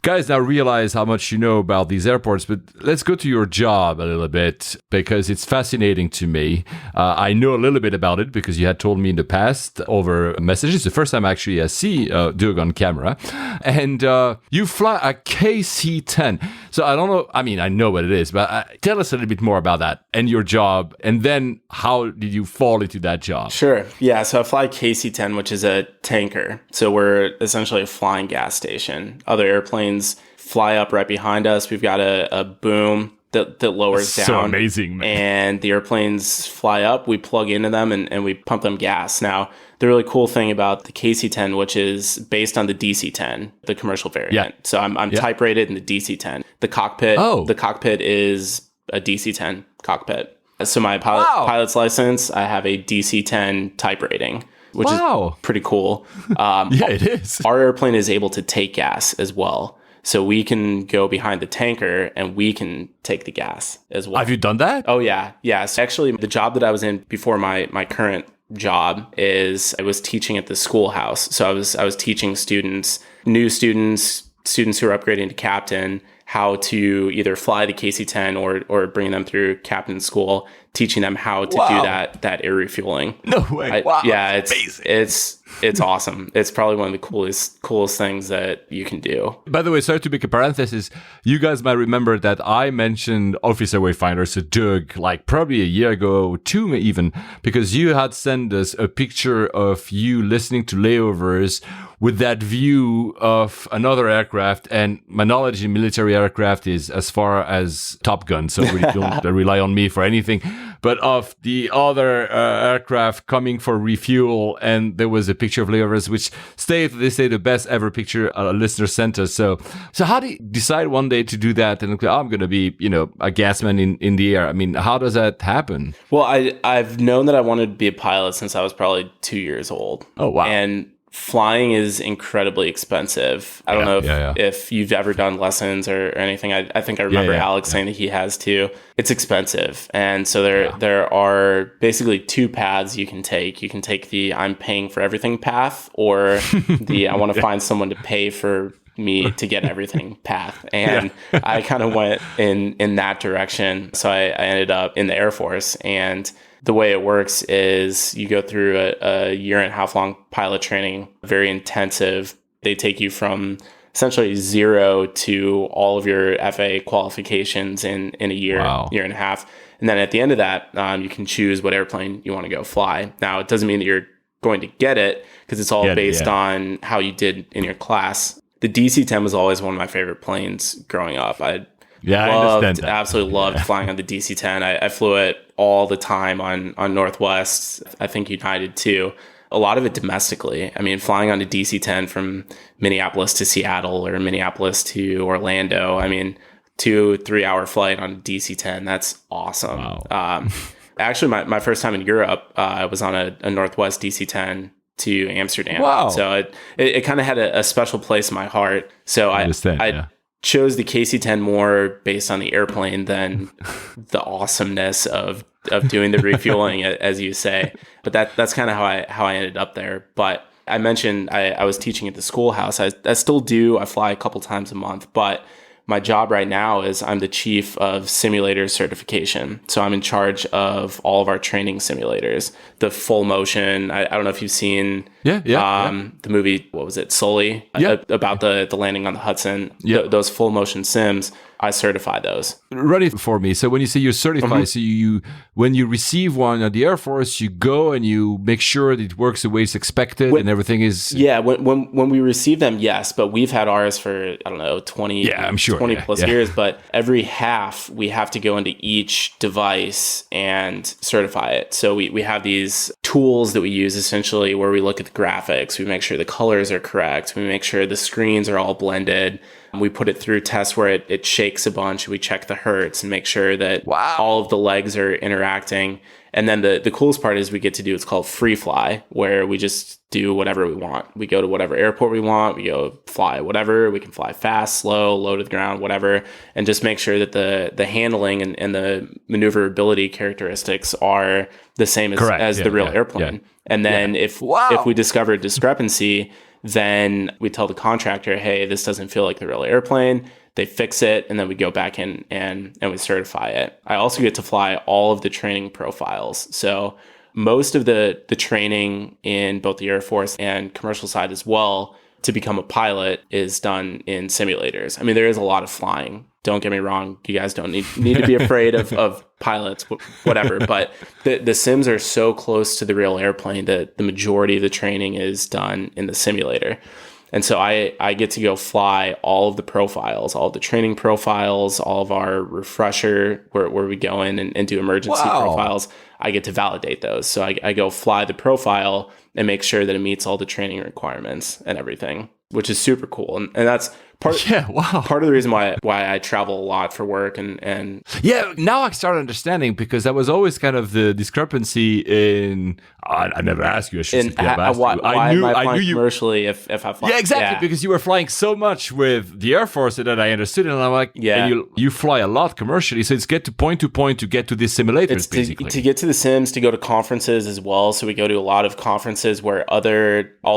Guys now realize how much you know about these airports, but let's go to your job a little bit because it's fascinating to me. I know a little bit about it because you had told me in the past over messages. It's the first time actually I see Doug on camera. And you fly a KC-10. So I don't know. I mean, I know what it is, but tell us a little bit more about that and your job. And then how did you fall into that job? Sure. Yeah. So I fly KC-10, which is a tanker. So we're essentially a flying gas station. Other airplanes fly up right behind us. We've got a boom that lowers down. So amazing, man. And the airplanes fly up, we plug into them, and we pump them gas. Now, the really cool thing about the KC-10, which is based on the DC-10, the commercial variant. Yeah. So I'm type rated in the DC-10. The cockpit is a DC-10 cockpit. So my pilot's license, I have a DC-10 type rating, which is pretty cool. Yeah, it is. Our airplane is able to take gas as well. So we can go behind the tanker and we can take the gas as well. Have you done that? Oh, yeah. Yeah. So actually, the job that I was in before my current job is I was teaching at the schoolhouse. So I was teaching new students who are upgrading to captain, how to either fly the KC-10 or bring them through captain school, teaching them how to do that air refueling. No way. Yeah, it's It's awesome. It's probably one of the coolest things that you can do. By the way, sorry to make a parenthesis. You guys might remember that I mentioned OfficerWayFinder to Doug like probably a year ago, 2 even, because you had sent us a picture of you listening to layovers with that view of another aircraft. And my knowledge in military aircraft is as far as Top Gun, so really don't rely on me for anything. But of the other aircraft coming for refuel, and there was a picture of layovers, which they say the best ever picture a listener sent us. So how do you decide one day to do that? And I'm going to be, a gasman in the air. I mean, how does that happen? Well, I've known that I wanted to be a pilot since I was probably 2 years old. Oh, wow. And flying is incredibly expensive. I don't know if you've ever done lessons or anything. I think I remember Alex saying that he has too. It's expensive. And so there are basically 2 paths you can take. You can take the I'm paying for everything path, or the I want to find someone to pay for me to get everything path. And I kind of went in that direction. So I ended up in the Air Force. And the way it works is you go through a 1.5 long pilot training, very intensive. They take you from essentially 0 to all of your FAA qualifications in a year, year and a half. And then at the end of that, you can choose what airplane you want to go fly. Now, it doesn't mean that you're going to get it, because it's all based on how you did in your class. The DC-10 was always one of my favorite planes growing up. I absolutely loved flying on the DC-10. I flew it all the time on Northwest, I think United too. A lot of it domestically. I mean, flying on a DC-10 from Minneapolis to Seattle or Minneapolis to Orlando, I mean, 2-3 hour flight on a DC-10, that's awesome. Wow. Actually, my first time in Europe, I was on a Northwest DC-10 to Amsterdam. Wow. So it kind of had a special place in my heart. So I chose the KC-10 more based on the airplane than the awesomeness of doing the refueling, as you say. But that's kind of how I ended up there. But I mentioned I was teaching at the schoolhouse. I still do. I fly a couple times a month, but my job right now is I'm the chief of simulator certification. So I'm in charge of all of our training simulators, the full motion. I don't know if you've seen the movie, what was it, Sully, about the landing on the Hudson. Those full motion sims, I certify those. Run it for me. So when you say you're certified, so you when you receive one at the Air Force, you go and you make sure that it works the way it's expected and everything is... Yeah, when we receive them, yes. But we've had ours for, I don't know, 20 plus years. But every half, we have to go into each device and certify it. So we have these tools that we use essentially where we look at the graphics. We make sure the colors are correct. We make sure the screens are all blended. We put it through tests where it shakes a bunch. We check the hertz and make sure that all of the legs are interacting. And then the coolest part is we get to do, it's called free fly, where we just do whatever we want. We go to whatever airport we want. We go fly whatever. We can fly fast, slow, low to the ground, whatever. And just make sure that the handling and the maneuverability characteristics are the same as the real airplane. Yeah. And then if we discover a discrepancy, then we tell the contractor, hey, this doesn't feel like the real airplane. They fix it, and then we go back in and we certify it. I also get to fly all of the training profiles. So most of the training in both the Air Force and commercial side as well to become a pilot is done in simulators. I mean, there is a lot of flying. Don't get me wrong. You guys don't need to be afraid of pilots, whatever. But the sims are so close to the real airplane that the majority of the training is done in the simulator. And so I get to go fly all of the profiles, all of the training profiles, all of our refresher where we go in and do emergency profiles. I get to validate those. So I go fly the profile and make sure that it meets all the training requirements and everything, which is super cool. And that's part of the reason why I travel a lot for work and now I start understanding, because that was always kind of the discrepancy in I never asked you. I should have asked why you. I knew you commercially if I fly. Yeah, exactly, because you were flying so much with the Air Force that I understood it, and I'm like, and you fly a lot commercially, so it's get to point to get to these simulators, it's basically. To get to the sims, to go to conferences as well. So we go to a lot of conferences where all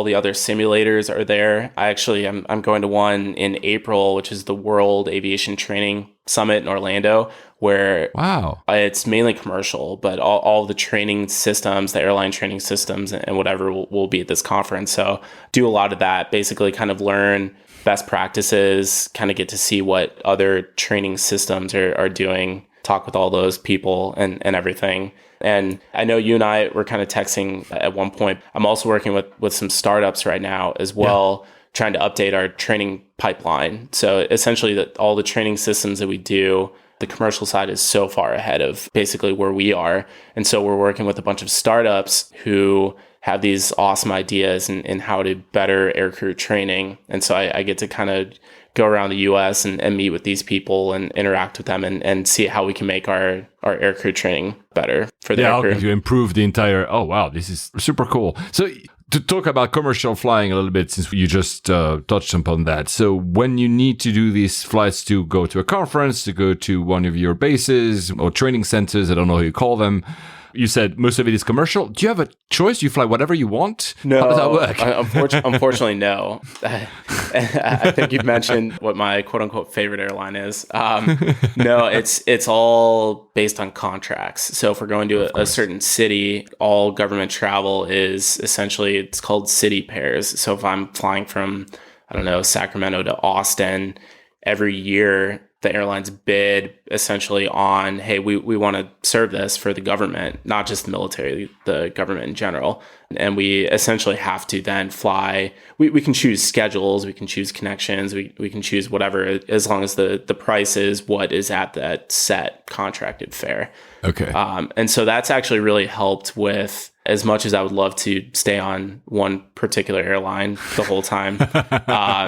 the other simulators are there. I'm going to one in April, which is the World Aviation Training summit in Orlando, where Wow. it's mainly commercial, but all the training systems, the airline training systems and whatever will be at this conference. So do a lot of that, basically kind of learn best practices, kind of get to see what other training systems are doing, talk with all those people and everything. And I know you and I were kind of texting at one point. I'm also working with some startups right now as well, trying to update our training pipeline. So essentially all the training systems that we do, the commercial side is so far ahead of basically where we are. And so we're working with a bunch of startups who have these awesome ideas in how to better aircrew training. And so I get to kind of go around the US and meet with these people and interact with them and see how we can make our aircrew training better for the aircrew. To improve the entire, oh wow, this is super cool. So to talk about commercial flying a little bit, since you just touched upon that. So when you need to do these flights to go to a conference, to go to one of your bases or training centers, I don't know how you call them, you said most of it is commercial. Do you have a choice? You fly whatever you want? No. How does that work? Unfortunately, no. I think you've mentioned what my quote unquote favorite airline is. No, it's all based on contracts. So if we're going to a certain city, all government travel is essentially, it's called city pairs. So if I'm flying from, I don't know, Sacramento to Austin, every year, the airlines bid essentially on, hey, we want to serve this for the government, not just the military, the government in general. And we essentially have to then fly. We can choose schedules, we can choose connections, we can choose whatever, as long as the price is what is at that set contracted fare. Okay. And so that's actually really helped with, as much as I would love to stay on one particular airline the whole time,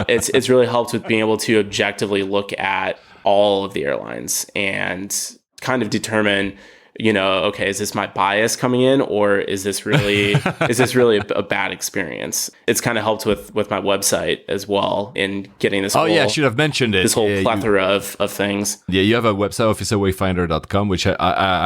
it's really helped with being able to objectively look at all of the airlines and kind of determine, okay, is this my bias coming in, or is this really a bad experience? It's kind of helped with my website as well in getting this. I should have mentioned it. This whole plethora of things. Yeah, you have a website, OfficerWayFinder.com, which I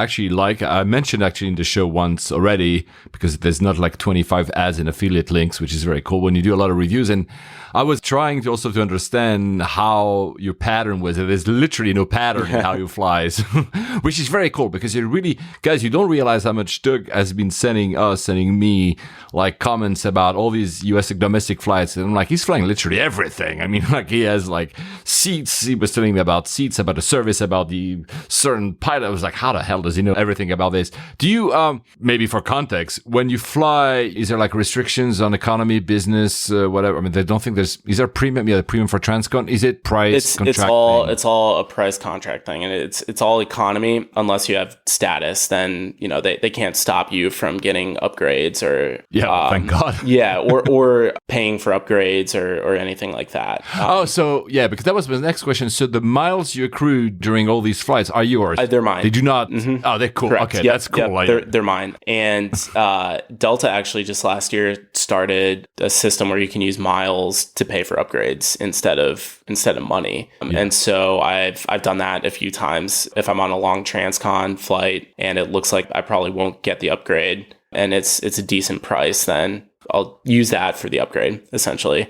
actually like. I mentioned actually in the show once already, because there's not like 25 ads and affiliate links, which is very cool when you do a lot of reviews. And I was trying to also to understand how your pattern was. There's literally no pattern in how you fly, which is very cool, because you really, guys, you don't realize how much Doug has been sending me like comments about all these US domestic flights. And I'm like, he's flying literally everything. I mean, like he has like seats. He was telling me about seats, about the service, about the certain pilot. I was like, how the hell does he know everything about this? Do you, maybe for context, when you fly, is there like restrictions on economy, business, whatever? I mean, they don't think is there premium? Yeah, the premium for Transcon. Is it price contract? It's all a price contract thing, and it's all economy unless you have status. Then they can't stop you from getting upgrades or thank God. or paying for upgrades or anything like that. Because that was my next question. So the miles you accrued during all these flights are yours. They're mine. They do not. Mm-hmm. Oh, they're cool. Correct. Okay, yep, that's cool. Yep, they're mine. And Delta actually just last year started a system where you can use miles to pay for upgrades instead of money. And so I've done that a few times. If I'm on a long transcon flight and it looks like I probably won't get the upgrade and it's a decent price, then I'll use that for the upgrade essentially.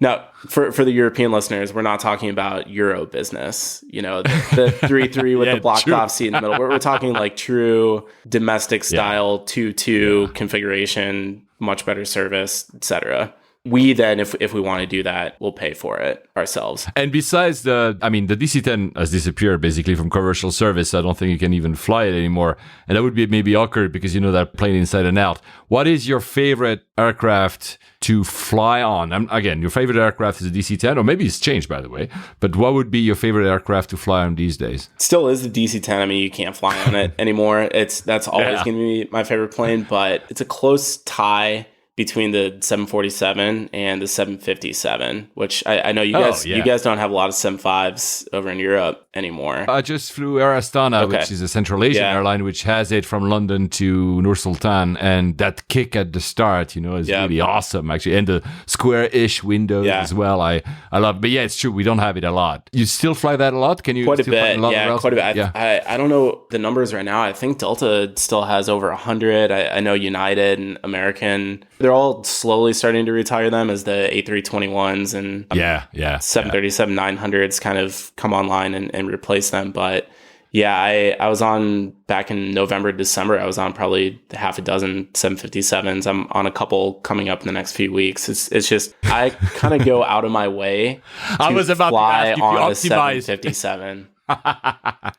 Now, for the European listeners, we're not talking about Euro business, the 3-3 with the blocked off seat in the middle. We're talking like true domestic style 2-2 configuration, much better service, etc. We then, if we want to do that, we'll pay for it ourselves. And besides the DC-10 has disappeared basically from commercial service. I don't think you can even fly it anymore. And that would be maybe awkward because you know that plane inside and out. What is your favorite aircraft to fly on? Again, your favorite aircraft is a DC-10, or maybe it's changed, by the way. But what would be your favorite aircraft to fly on these days? Still is the DC-10. I mean, you can't fly on it anymore. That's always going to be my favorite plane, but it's a close tie between the 747 and the 757, which I know you guys don't have a lot of 75s over in Europe anymore. I just flew Air Astana, which is a Central Asian airline, which has it from London to Nur Sultan, and that kick at the start, is really awesome, actually, and the square-ish windows as well. I love it. But yeah, it's true, we don't have it a lot. You still fly that a lot? Can you quite still a bit? Fly a lot Quite a bit. I don't know the numbers right now. I think Delta still has over 100. I know United and American, they're they're all slowly starting to retire them as the A321s and 737-900s kind of come online and replace them. But yeah, I was on back in November, December. I was on probably half a dozen 757s. I'm on a couple coming up in the next few weeks. It's just I kind of go out of my way to fly on a 757.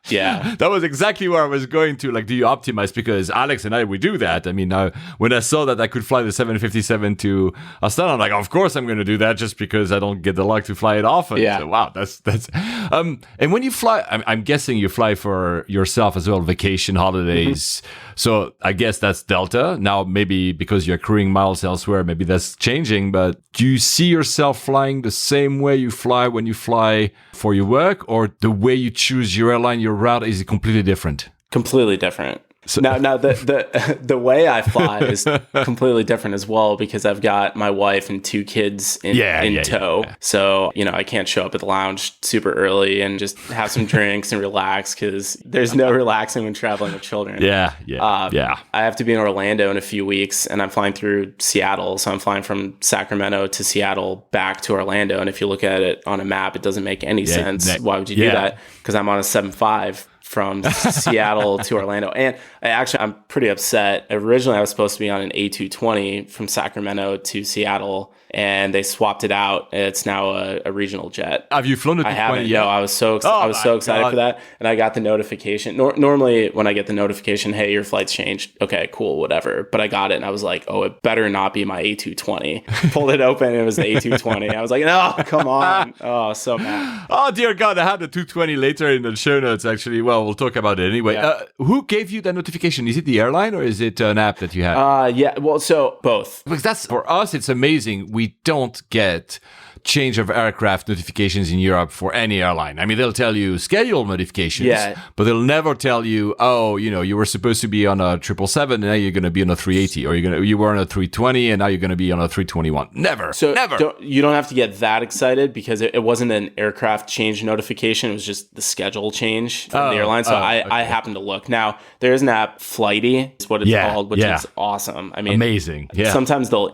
Yeah, that was exactly where I was going to. Like, do you optimize? Because Alex and I, we do that. I mean, when I saw that I could fly the 757 to Astana, I'm like, of course I'm going to do that, just because I don't get the luck to fly it often. Yeah. So, wow, that's. And when you fly, I'm guessing you fly for yourself as well, vacation, holidays. So I guess that's Delta. Now, maybe because you're accruing miles elsewhere, maybe that's changing. But do you see yourself flying the same way you fly when you fly for your work, or the way you choose your airline, your route, is it completely different? Completely different. So, now the way I fly is completely different as well, because I've got my wife and 2 kids in tow. Yeah. So, I can't show up at the lounge super early and just have some drinks and relax, because there's no relaxing when traveling with children. Yeah. I have to be in Orlando in a few weeks, and I'm flying through Seattle. So I'm flying from Sacramento to Seattle back to Orlando. And if you look at it on a map, it doesn't make any sense. Why would you do that? Because I'm on a 7.5 from Seattle to Orlando. And I'm pretty upset. Originally, I was supposed to be on an A220 from Sacramento to Seattle, and they swapped it out. It's now a regional jet. Have you flown it? I haven't. No, I was so excited for that, and I got the notification. Normally, when I get the notification, hey, your flight's changed. Okay, cool, whatever. But I got it, and I was like, oh, it better not be my A220. Pulled it open, and it was the A220. I was like, no, come on. Oh, so mad. Oh dear God, I had the 220 later in the show notes. Actually, well, we'll talk about it anyway. Yeah. Who gave you that notification? Is it the airline, or is it an app that you have? Well, so both. Because that's, for us, it's amazing. We don't get change of aircraft notifications in Europe for any airline. I mean, they'll tell you schedule notifications, but they'll never tell you, oh, you were supposed to be on a 777 and now you're going to be on a 380, or you were on a 320 and now you're going to be on a 321. Never. So never. You don't have to get that excited, because it wasn't an aircraft change notification. It was just the schedule change from the airline. So I happened to look. Now, there's an app, Flighty, is what it's called, which is awesome. I mean, amazing. Yeah. Sometimes they'll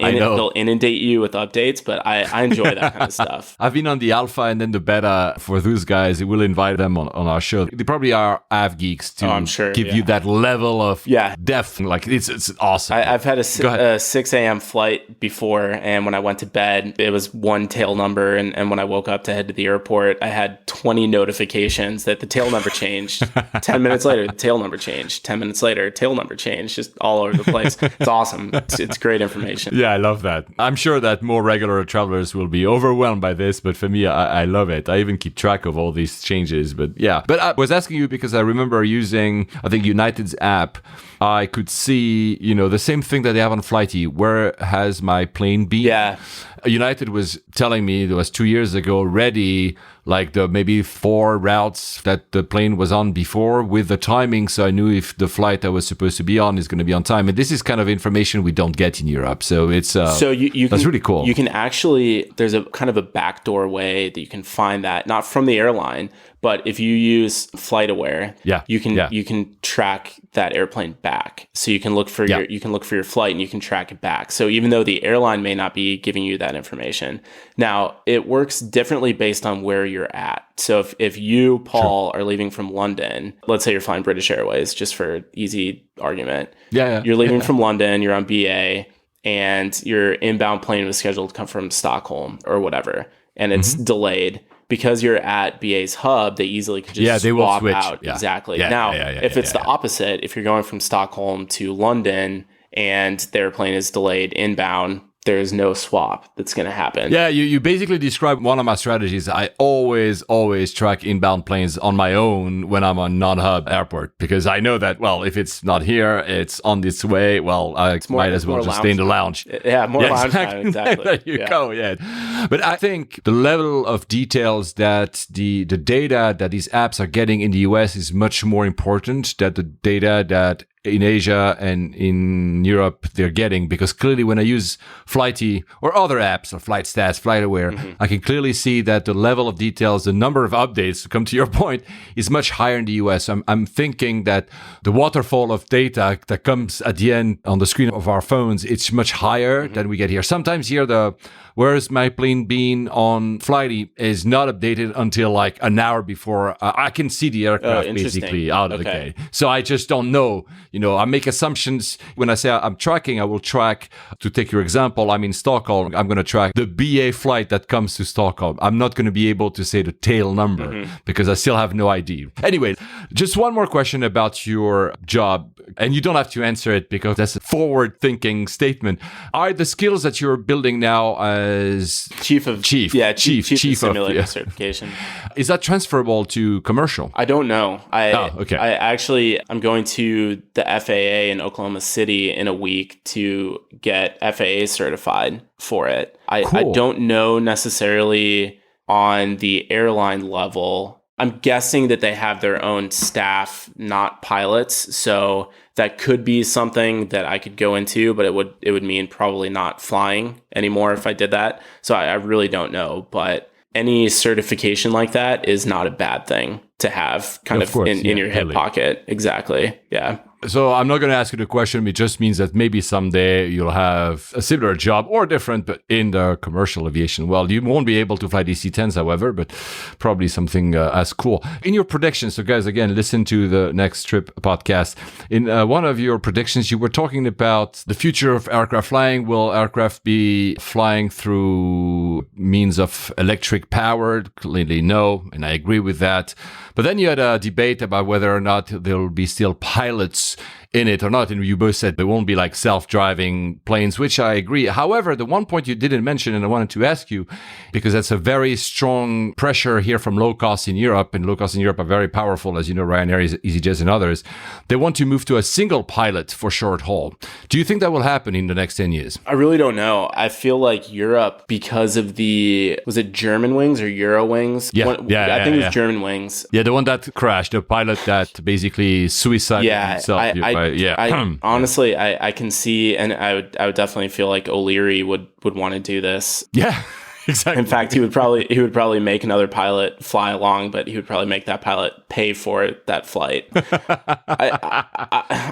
inundate you with updates, but I enjoy that kind of stuff. I've been on the alpha and then the beta for those guys. We'll invite them on our show. They probably are av geeks to give you that level of depth. Like, it's awesome. I've had a 6 a.m. flight before, and when I went to bed, it was one tail number, and when I woke up to head to the airport, I had 20 notifications that the tail number changed. 10 minutes later, the tail number changed. 10 minutes later, tail number changed. Just all over the place. It's awesome. It's great information. Yeah, I love that. I'm sure that more regular travelers will be overwhelmed by this, but for me, I love it. I even keep track of all these changes. But I was asking you because I remember using, I think, United's app. I could see, the same thing that they have on Flighty. Where has my plane been? Yeah. United was telling me, it was 2 years ago, already, like the maybe 4 routes that the plane was on before with the timing. So I knew if the flight I was supposed to be on is going to be on time. And this is kind of information we don't get in Europe. So it's, that's really cool. You can actually, there's a kind of a backdoor way that you can find that, not from the airline, but if you use FlightAware, you can track that airplane back. So you can look for your flight and you can track it back. So even though the airline may not be giving you that information, now it works differently based on where you're at. So if you, Paul, are leaving from London, let's say you're flying British Airways, just for easy argument. You're leaving from London, you're on BA, and your inbound plane was scheduled to come from Stockholm or whatever, and it's delayed. Because you're at BA's hub, they easily could just swap out. Exactly. If it's the opposite, if you're going from Stockholm to London and the airplane is delayed inbound, there's no swap that's going to happen. Yeah, you basically described one of my strategies. I always track inbound planes on my own when I'm on non-hub airport, because I know that, well, if it's not here, it's on this way. Well, I might as well just stay in the lounge. Yeah, more lounge time, exactly. There you go, But I think the level of details that the data that these apps are getting in the US is much more important than the data that in Asia and in Europe they're getting, because clearly when I use Flighty or other apps or Flight Stats, FlightAware, I can clearly see that the level of details, the number of updates, to come to your point, is much higher in the US. I'm thinking that the waterfall of data that comes at the end on the screen of our phones, it's much higher than we get here. Sometimes here where's my plane been on Flighty is not updated until like an hour before I can see the aircraft basically out of the gate. So I just don't know. I make assumptions. When I say I'm tracking, I will track, to take your example, I'm in Stockholm. I'm going to track the BA flight that comes to Stockholm. I'm not going to be able to say the tail number because I still have no idea. Anyway, just one more question about your job, and you don't have to answer it because that's a forward-thinking statement. Are the skills that you're building now as chief of simulator certification, is that transferable to commercial? I don't know. I'm going to the FAA in Oklahoma City in a week to get FAA certified for it. Cool. I don't know necessarily on the airline level. I'm guessing that they have their own staff, not pilots. So that could be something that I could go into, but it would mean probably not flying anymore if I did that. So I really don't know. But any certification like that is not a bad thing to have in your hip pocket. Exactly. Yeah. So I'm not going to ask you the question. It just means that maybe someday you'll have a similar job or different, but in the commercial aviation world. You won't be able to fly DC-10s, however, but probably something as cool. In your predictions, so guys, again, listen to the Next Trip podcast. In one of your predictions, you were talking about the future of aircraft flying. Will aircraft be flying through means of electric powered? Clearly no, and I agree with that. But then you had a debate about whether or not there will be still pilots in it or not. And you both said there won't be like self-driving planes, which I agree. However, the one point you didn't mention, and I wanted to ask you, because that's a very strong pressure here from low cost in Europe, and low cost in Europe are very powerful, as you know, Ryanair, EasyJet, and others. They want to move to a single pilot for short haul. Do you think that will happen in the next 10 years? I really don't know. I feel like Europe, because of was it German wings or Euro wings? Yeah, I think it was German wings. Yeah, the one that crashed, the pilot that basically suicided himself. Honestly, I can see, and I would definitely feel like O'Leary would want to do this. Yeah, exactly. In fact, he would probably make another pilot fly along, but he would probably make that pilot pay for that flight.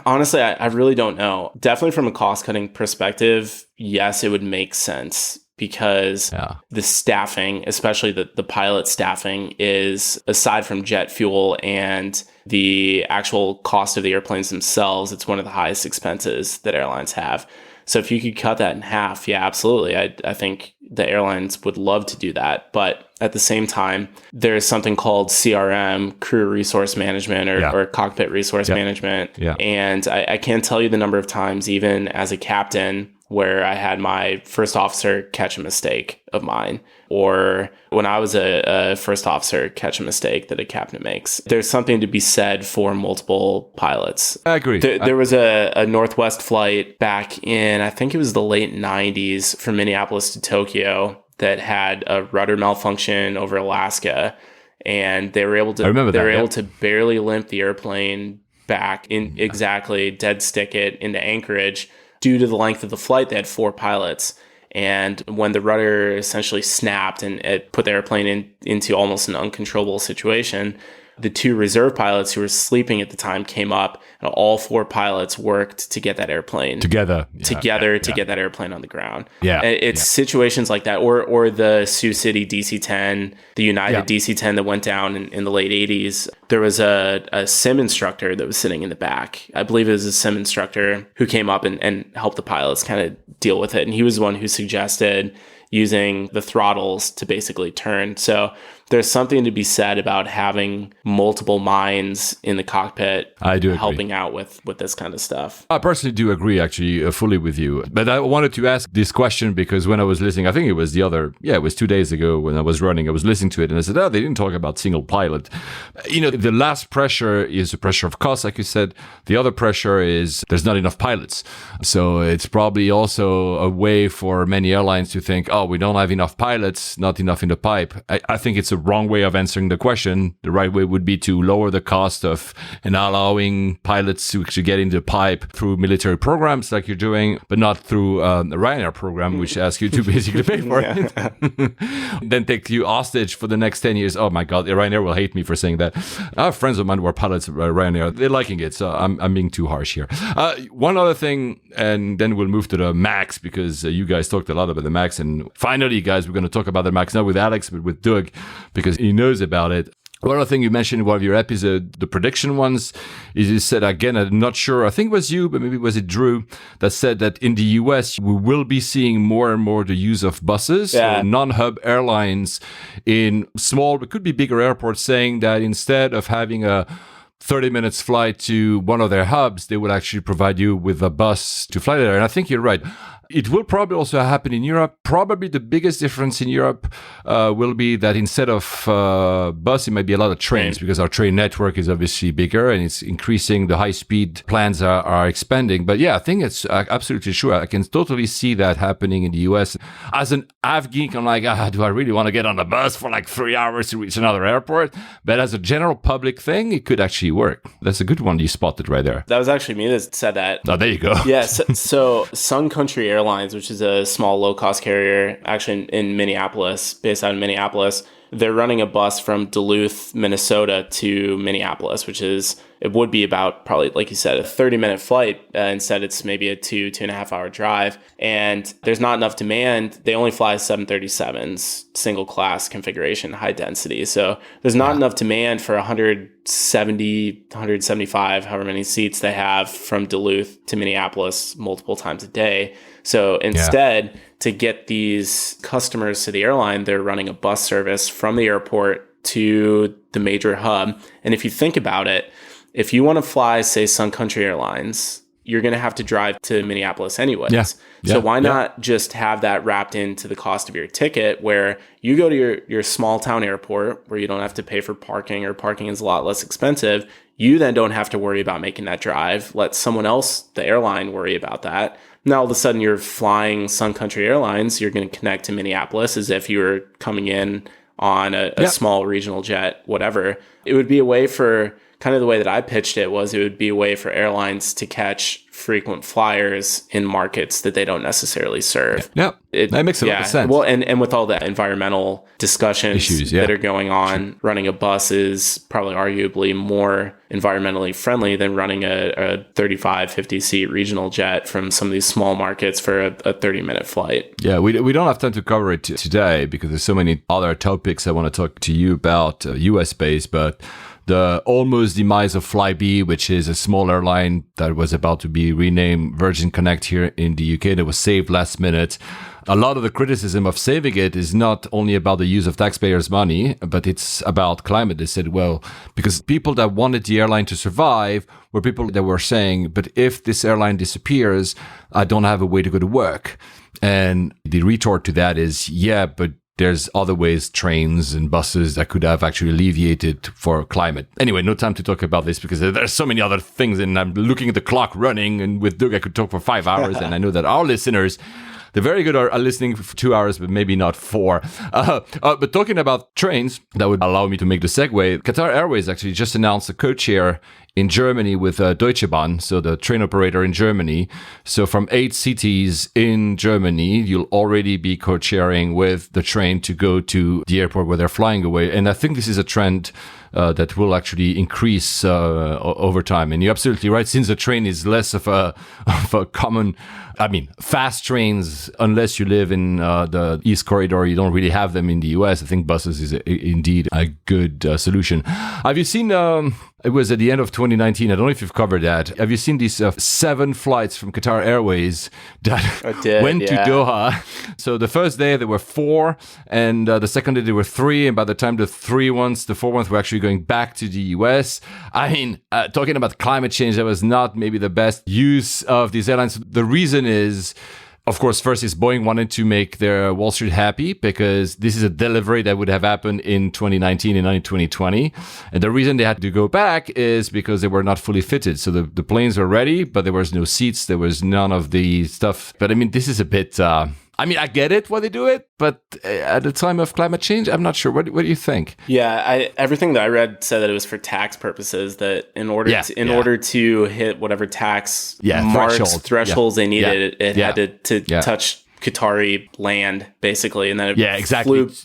Honestly, I really don't know. Definitely from a cost-cutting perspective, yes, it would make sense. Because the staffing, especially the pilot staffing, is, aside from jet fuel and the actual cost of the airplanes themselves, it's one of the highest expenses that airlines have. So if you could cut that in half, yeah, absolutely. I think the airlines would love to do that. But at the same time, there's something called CRM, crew resource management, or cockpit resource management. Yeah. And I can't tell you the number of times, even as a captain, where I had my first officer catch a mistake of mine, or when I was a first officer catch a mistake that a captain makes. There's something to be said for multiple pilots. I agree. There was a Northwest flight back in, I think it was the late 90s, from Minneapolis to Tokyo that had a rudder malfunction over Alaska, and they were able to barely limp the airplane back in dead stick it into Anchorage. Due to the length of the flight, they had 4 pilots. And when the rudder essentially snapped and it put the airplane into almost an uncontrollable situation, the 2 reserve pilots who were sleeping at the time came up, and all 4 pilots worked to get that airplane together to get that airplane on the ground. Yeah, it's situations like that, or the Sioux City DC-10, the United DC-10 that went down in the late 80s. There was a sim instructor that was sitting in the back. I believe it was a sim instructor who came up and helped the pilots kind of deal with it, and he was the one who suggested using the throttles to basically turn. So there's something to be said about having multiple minds in the cockpit. I do helping out with this kind of stuff. I personally do agree, actually, fully with you. But I wanted to ask this question because when I was listening, I think it was it was 2 days ago when I was running, I was listening to it and I said, they didn't talk about single pilot. The last pressure is the pressure of cost, like you said. The other pressure is there's not enough pilots. So it's probably also a way for many airlines to think, well, we don't have enough pilots, not enough in the pipe. I think it's a wrong way of answering the question. The right way would be to lower the cost of and allowing pilots to get into the pipe through military programs like you're doing, but not through the Ryanair program, which asks you to basically pay for it. Then take you hostage for the next 10 years. Oh my God, Ryanair will hate me for saying that. I have friends of mine who are pilots at Ryanair. They're liking it, so I'm being too harsh here. One other thing, and then we'll move to the MAX, because you guys talked a lot about the MAX. And finally, guys, we're going to talk about the MAX, not with Alex, but with Doug, because he knows about it. One other thing you mentioned in one of your episodes, the prediction ones, is you said, again, I'm not sure, I think it was you, but maybe was it Drew, that said that in the US, we will be seeing more and more the use of buses, so non-hub airlines in small, but could be bigger airports, saying that instead of having a 30 minutes flight to one of their hubs, they will actually provide you with a bus to fly there. And I think you're right. It will probably also happen in Europe. Probably the biggest difference in Europe will be that instead of bus, it might be a lot of trains, because our train network is obviously bigger and it's increasing. The high-speed plans are expanding. But yeah, I think it's absolutely true. I can totally see that happening in the US. As an av geek, I'm like, do I really want to get on a bus for like 3 hours to reach another airport? But as a general public thing, it could actually work. That's a good one you spotted right there. That was actually me that said that. Oh, there you go. Yeah, so Sun Country Airlines, which is a small low-cost carrier, actually in Minneapolis, based out of Minneapolis, they're running a bus from Duluth, Minnesota to Minneapolis, it would be about probably, like you said, a 30-minute flight. Instead, it's maybe a 2.5 hour drive. And there's not enough demand. They only fly 737s, single class configuration, high density. So there's not enough demand for 170, 175, however many seats they have from Duluth to Minneapolis multiple times a day. So instead, to get these customers to the airline, they're running a bus service from the airport to the major hub. And if you think about it, if you want to fly, say, Sun Country Airlines, you're going to have to drive to Minneapolis anyways. So why not just have that wrapped into the cost of your ticket, where you go to your small town airport where you don't have to pay for parking, or parking is a lot less expensive. You then don't have to worry about making that drive. Let someone else, the airline, worry about that. Now, all of a sudden, you're flying Sun Country Airlines. You're going to connect to Minneapolis as if you were coming in on a small regional jet, whatever. It would be a way for, kind of the way that I pitched it was, it would be a way for airlines to catch frequent flyers in markets that they don't necessarily serve. That makes a lot of sense. Well, and with all the environmental discussions issues that are going on, running a bus is probably arguably more environmentally friendly than running a 35, 50 seat regional jet from some of these small markets for a 30-minute flight. Yeah, we don't have time to cover it today because there's so many other topics I want to talk to you about, US-based, but the almost demise of Flybe, which is a small airline that was about to be renamed Virgin Connect here in the UK, that was saved last minute. A lot of the criticism of saving it is not only about the use of taxpayers' money, but it's about climate. They said, well, because people that wanted the airline to survive were people that were saying, but if this airline disappears, I don't have a way to go to work. And the retort to that is, yeah, but there's other ways, trains and buses, that could have actually alleviated for climate. Anyway, no time to talk about this because there's so many other things, and I'm looking at the clock running, and with Doug I could talk for 5 hours, and I know that our listeners, they're very good are listening for 2 hours, but maybe not 4. But talking about trains, that would allow me to make the segue. Qatar Airways actually just announced a co-chair in Germany with Deutsche Bahn, so the train operator in Germany. So from 8 cities in Germany, you'll already be co-chairing with the train to go to the airport where they're flying away. And I think this is a trend that will actually increase over time. And you're absolutely right, since the train is less of a common, fast trains, unless you live in the East Corridor, you don't really have them in the US. I think buses is indeed a good solution. Have you seen, it was at the end of 2019, I don't know if you've covered that. Have you seen these 7 flights from Qatar Airways that went to Doha? So the first day there were 4, and the second day there were 3, and by the time the 4 ones were actually going back to the US. Talking about climate change, that was not maybe the best use of these airlines. The reason is, of course, first is Boeing wanted to make their Wall Street happy because this is a delivery that would have happened in 2019 and not in 2020. And the reason they had to go back is because they were not fully fitted. So the planes were ready, but there was no seats. There was none of the stuff. But this is a bit, I mean, I get it why they do it, but at the time of climate change, I'm not sure. What do you think? Yeah, everything that I read said that it was for tax purposes, that in order to hit whatever tax thresholds they needed, it had to touch Qatari land, basically, and then it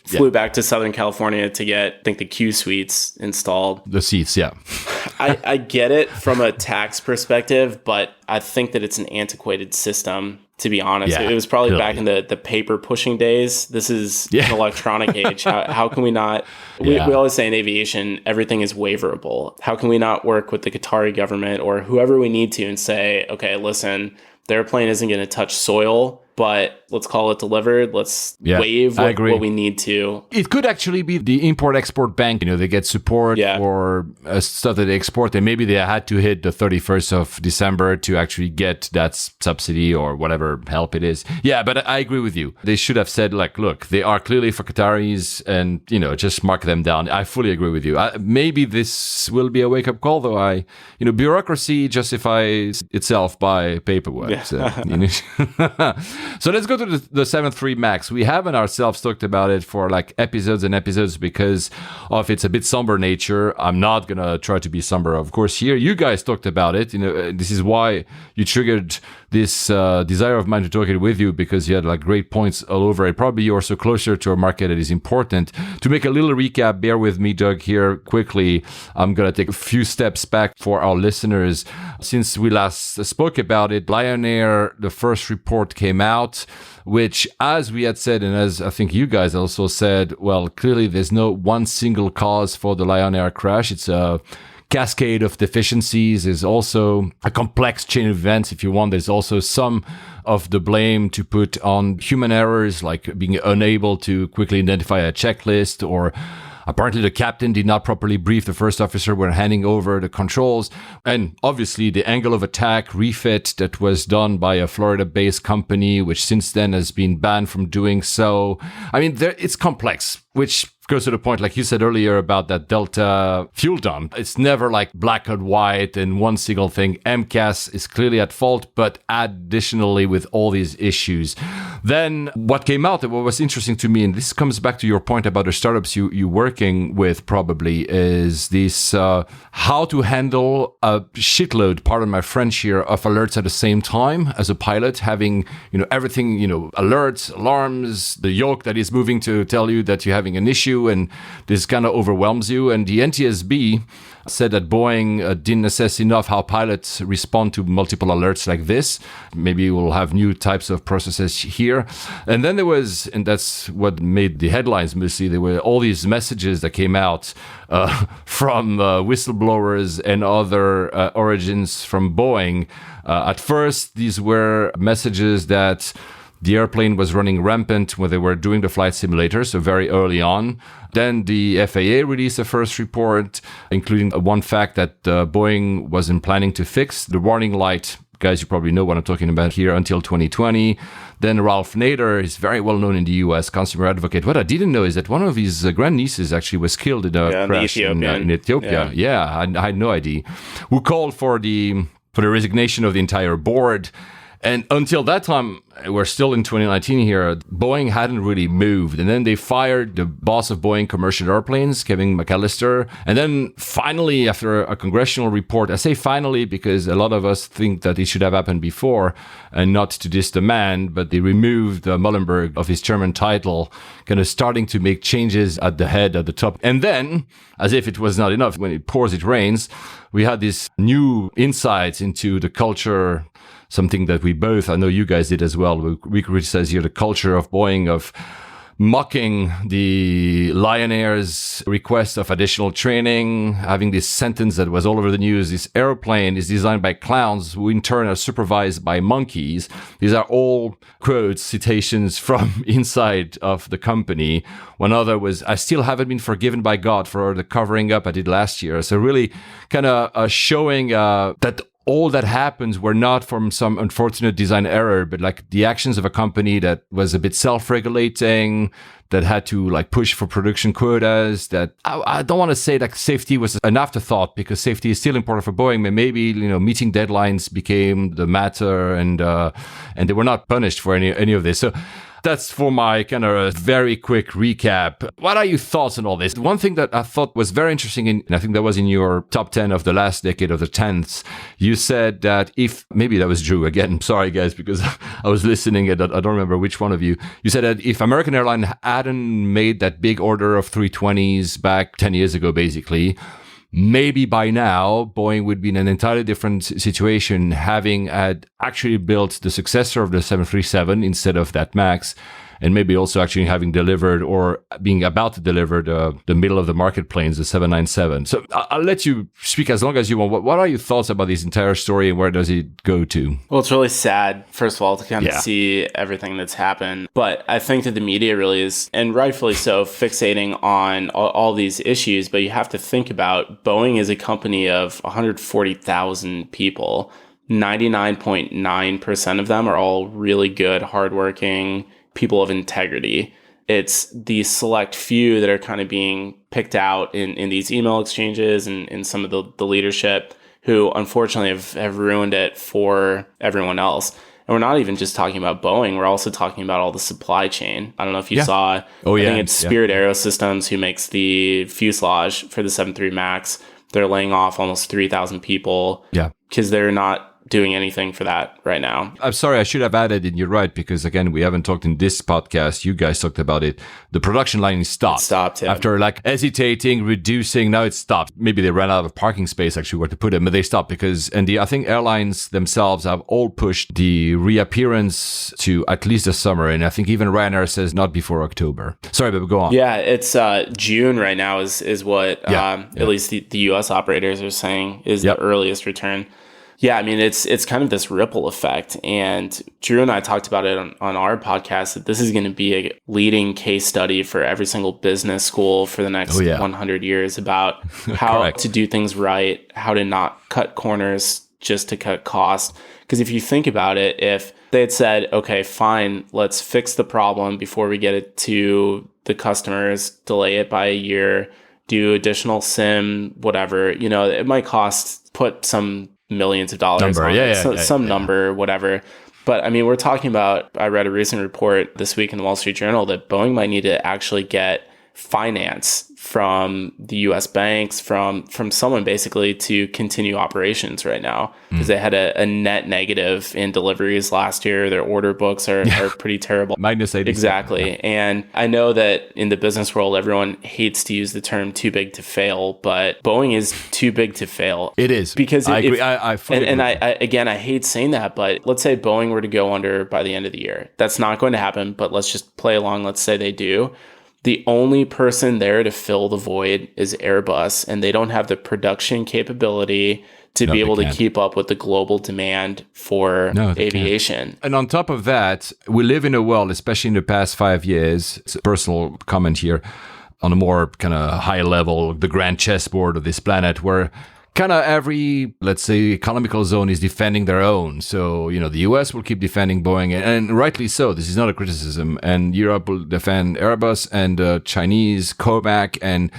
flew back to Southern California to get, I think, the Q suites installed. The seats, yeah. I get it from a tax perspective, but I think that it's an antiquated system, to be honest. It was probably back in the paper pushing days. This is an electronic age. How can we not... We always say in aviation, everything is waiverable. How can we not work with the Qatari government or whoever we need to and say, okay, listen, the airplane isn't going to touch soil, but let's call it delivered. Let's waive what we need to. It could actually be the Import-Export Bank. They get support for stuff that they export, and maybe they had to hit the 31st of December to actually get that subsidy or whatever help it is. Yeah, but I agree with you. They should have said, like, look, they are clearly for Qataris and, just mark them down. I fully agree with you. Maybe this will be a wake-up call, though. Bureaucracy justifies itself by paperwork. Yeah. So let's go to the 737 MAX. We haven't ourselves talked about it for like episodes and episodes because of its a bit somber nature. I'm not going to try to be somber, of course, here. You guys talked about it. This is why you triggered this desire of mine to talk it with you, because you had like great points all over it. Probably you're so closer to a market that is important. To make a little recap, bear with me, Doug, here quickly. I'm going to take a few steps back for our listeners. Since we last spoke about it, Lion Air, the first report came out, which, as we had said, and as I think you guys also said, well, clearly there's no one single cause for the Lion Air crash. It's a cascade of deficiencies. There's also a complex chain of events, if you want. There's also some of the blame to put on human errors, like being unable to quickly identify a checklist, or apparently the captain did not properly brief the first officer when handing over the controls. And obviously the angle of attack refit that was done by a Florida-based company, which since then has been banned from doing so. I mean, it's complex, which goes to the point, like you said earlier, about that Delta fuel dump. It's never like black and white and one single thing. MCAS is clearly at fault, but additionally with all these issues. Then what came out, what was interesting to me, and this comes back to your point about the startups you working with probably, is this how to handle a shitload, pardon my French here, of alerts at the same time as a pilot, having everything, alerts, alarms, the yoke that is moving to tell you that you're having an issue, and this kind of overwhelms you. And the NTSB said that Boeing didn't assess enough how pilots respond to multiple alerts like this. Maybe we'll have new types of processes here. And then there was, and that's what made the headlines mostly, there were all these messages that came out from whistleblowers and other origins from Boeing. At first, these were messages that the airplane was running rampant when they were doing the flight simulator, so very early on. Then the FAA released a first report, including one fact that Boeing wasn't planning to fix the warning light. Guys, you probably know what I'm talking about here, until 2020. Then Ralph Nader is very well known in the US, consumer advocate. What I didn't know is that one of his grandnieces actually was killed in a crash in Ethiopia. I had no idea. Who called for the resignation of the entire board. And until that time, we're still in 2019 here, Boeing hadn't really moved. And then they fired the boss of Boeing Commercial Airplanes, Kevin McAllister. And then finally, after a congressional report, I say finally because a lot of us think that it should have happened before, and not to this demand, but they removed Muhlenberg of his chairman title, kind of starting to make changes at the head, at the top. And then, as if it was not enough, when it pours, it rains, we had this new insights into the culture, something that we both, I know you guys did as well. We criticize here the culture of Boeing, of mocking the Lion Air's request of additional training, having this sentence that was all over the news: this airplane is designed by clowns who in turn are supervised by monkeys. These are all quotes, citations from inside of the company. One other was, I still haven't been forgiven by God for the covering up I did last year. So really kind of showing that all that happens were not from some unfortunate design error, but like the actions of a company that was a bit self-regulating, that had to like push for production quotas. That I don't want to say that safety was an afterthought, because safety is still important for Boeing, but maybe, meeting deadlines became the matter, and they were not punished for any of this. So that's for my kind of very quick recap. What are your thoughts on all this? One thing that I thought was very interesting, and I think that was in your top 10 of the last decade of the 10th, you said that if, maybe that was Drew, again, sorry guys, because I was listening and I don't remember which one of you, you said that if American Airlines hadn't made that big order of 320s back 10 years ago, basically, maybe by now, Boeing would be in an entirely different situation, having had actually built the successor of the 737 instead of that MAX, and maybe also actually having delivered or being about to deliver the middle of the market planes, the 797. So I'll let you speak as long as you want. What are your thoughts about this entire story and where does it go to? Well, it's really sad, first of all, to kind of see everything that's happened. But I think that the media really is, and rightfully so, fixating on all these issues. But you have to think about Boeing is a company of 140,000 people. 99.9% of them are all really good, hardworking people of integrity. It's the select few that are kind of being picked out in these email exchanges and in some of the leadership who unfortunately have ruined it for everyone else. And we're not even just talking about Boeing. We're also talking about all the supply chain. I don't know if you saw, I think it's Spirit Aerosystems who makes the fuselage for the 73 MAX. They're laying off almost 3,000 people because they're not doing anything for that right now. I'm sorry, I should have added, and you're right, because again, we haven't talked in this podcast. You guys talked about it. The production line stopped. It stopped, yeah. After like hesitating, reducing, now it stopped. Maybe they ran out of parking space actually where to put it, but they stopped because, I think airlines themselves have all pushed the reappearance to at least the summer. And I think even Ryanair says not before October. Sorry, but go on. Yeah, it's June right now is what at least the US operators are saying is the earliest return. Yeah, I mean, it's kind of this ripple effect. And Drew and I talked about it on our podcast that this is going to be a leading case study for every single business school for the next 100 years about how to do things right, how to not cut corners just to cut cost. Because if you think about it, if they had said, okay, fine, let's fix the problem before we get it to the customers, delay it by a year, do additional SIM, whatever, it might put some millions of dollars on some number, whatever. But I mean, we're talking about, I read a recent report this week in the Wall Street Journal that Boeing might need to actually get finance from the US banks, from someone basically to continue operations right now, because they had a net negative in deliveries last year. Their order books are pretty terrible. Minus 80. Exactly. Yeah. And I know that in the business world, everyone hates to use the term too big to fail, but Boeing is too big to fail. It is. Because I agree. I fully agree. And I hate saying that, but let's say Boeing were to go under by the end of the year. That's not going to happen, but let's just play along. Let's say they do. The only person there to fill the void is Airbus, and they don't have the production capability to be able to keep up with the global demand for aviation. And on top of that, we live in a world, especially in the past 5 years, it's a personal comment here, on a more kind of high level, the grand chessboard of this planet, where kind of every, let's say, economical zone is defending their own. So, the US will keep defending Boeing, and rightly so. This is not a criticism. And Europe will defend Airbus and Chinese Comac. And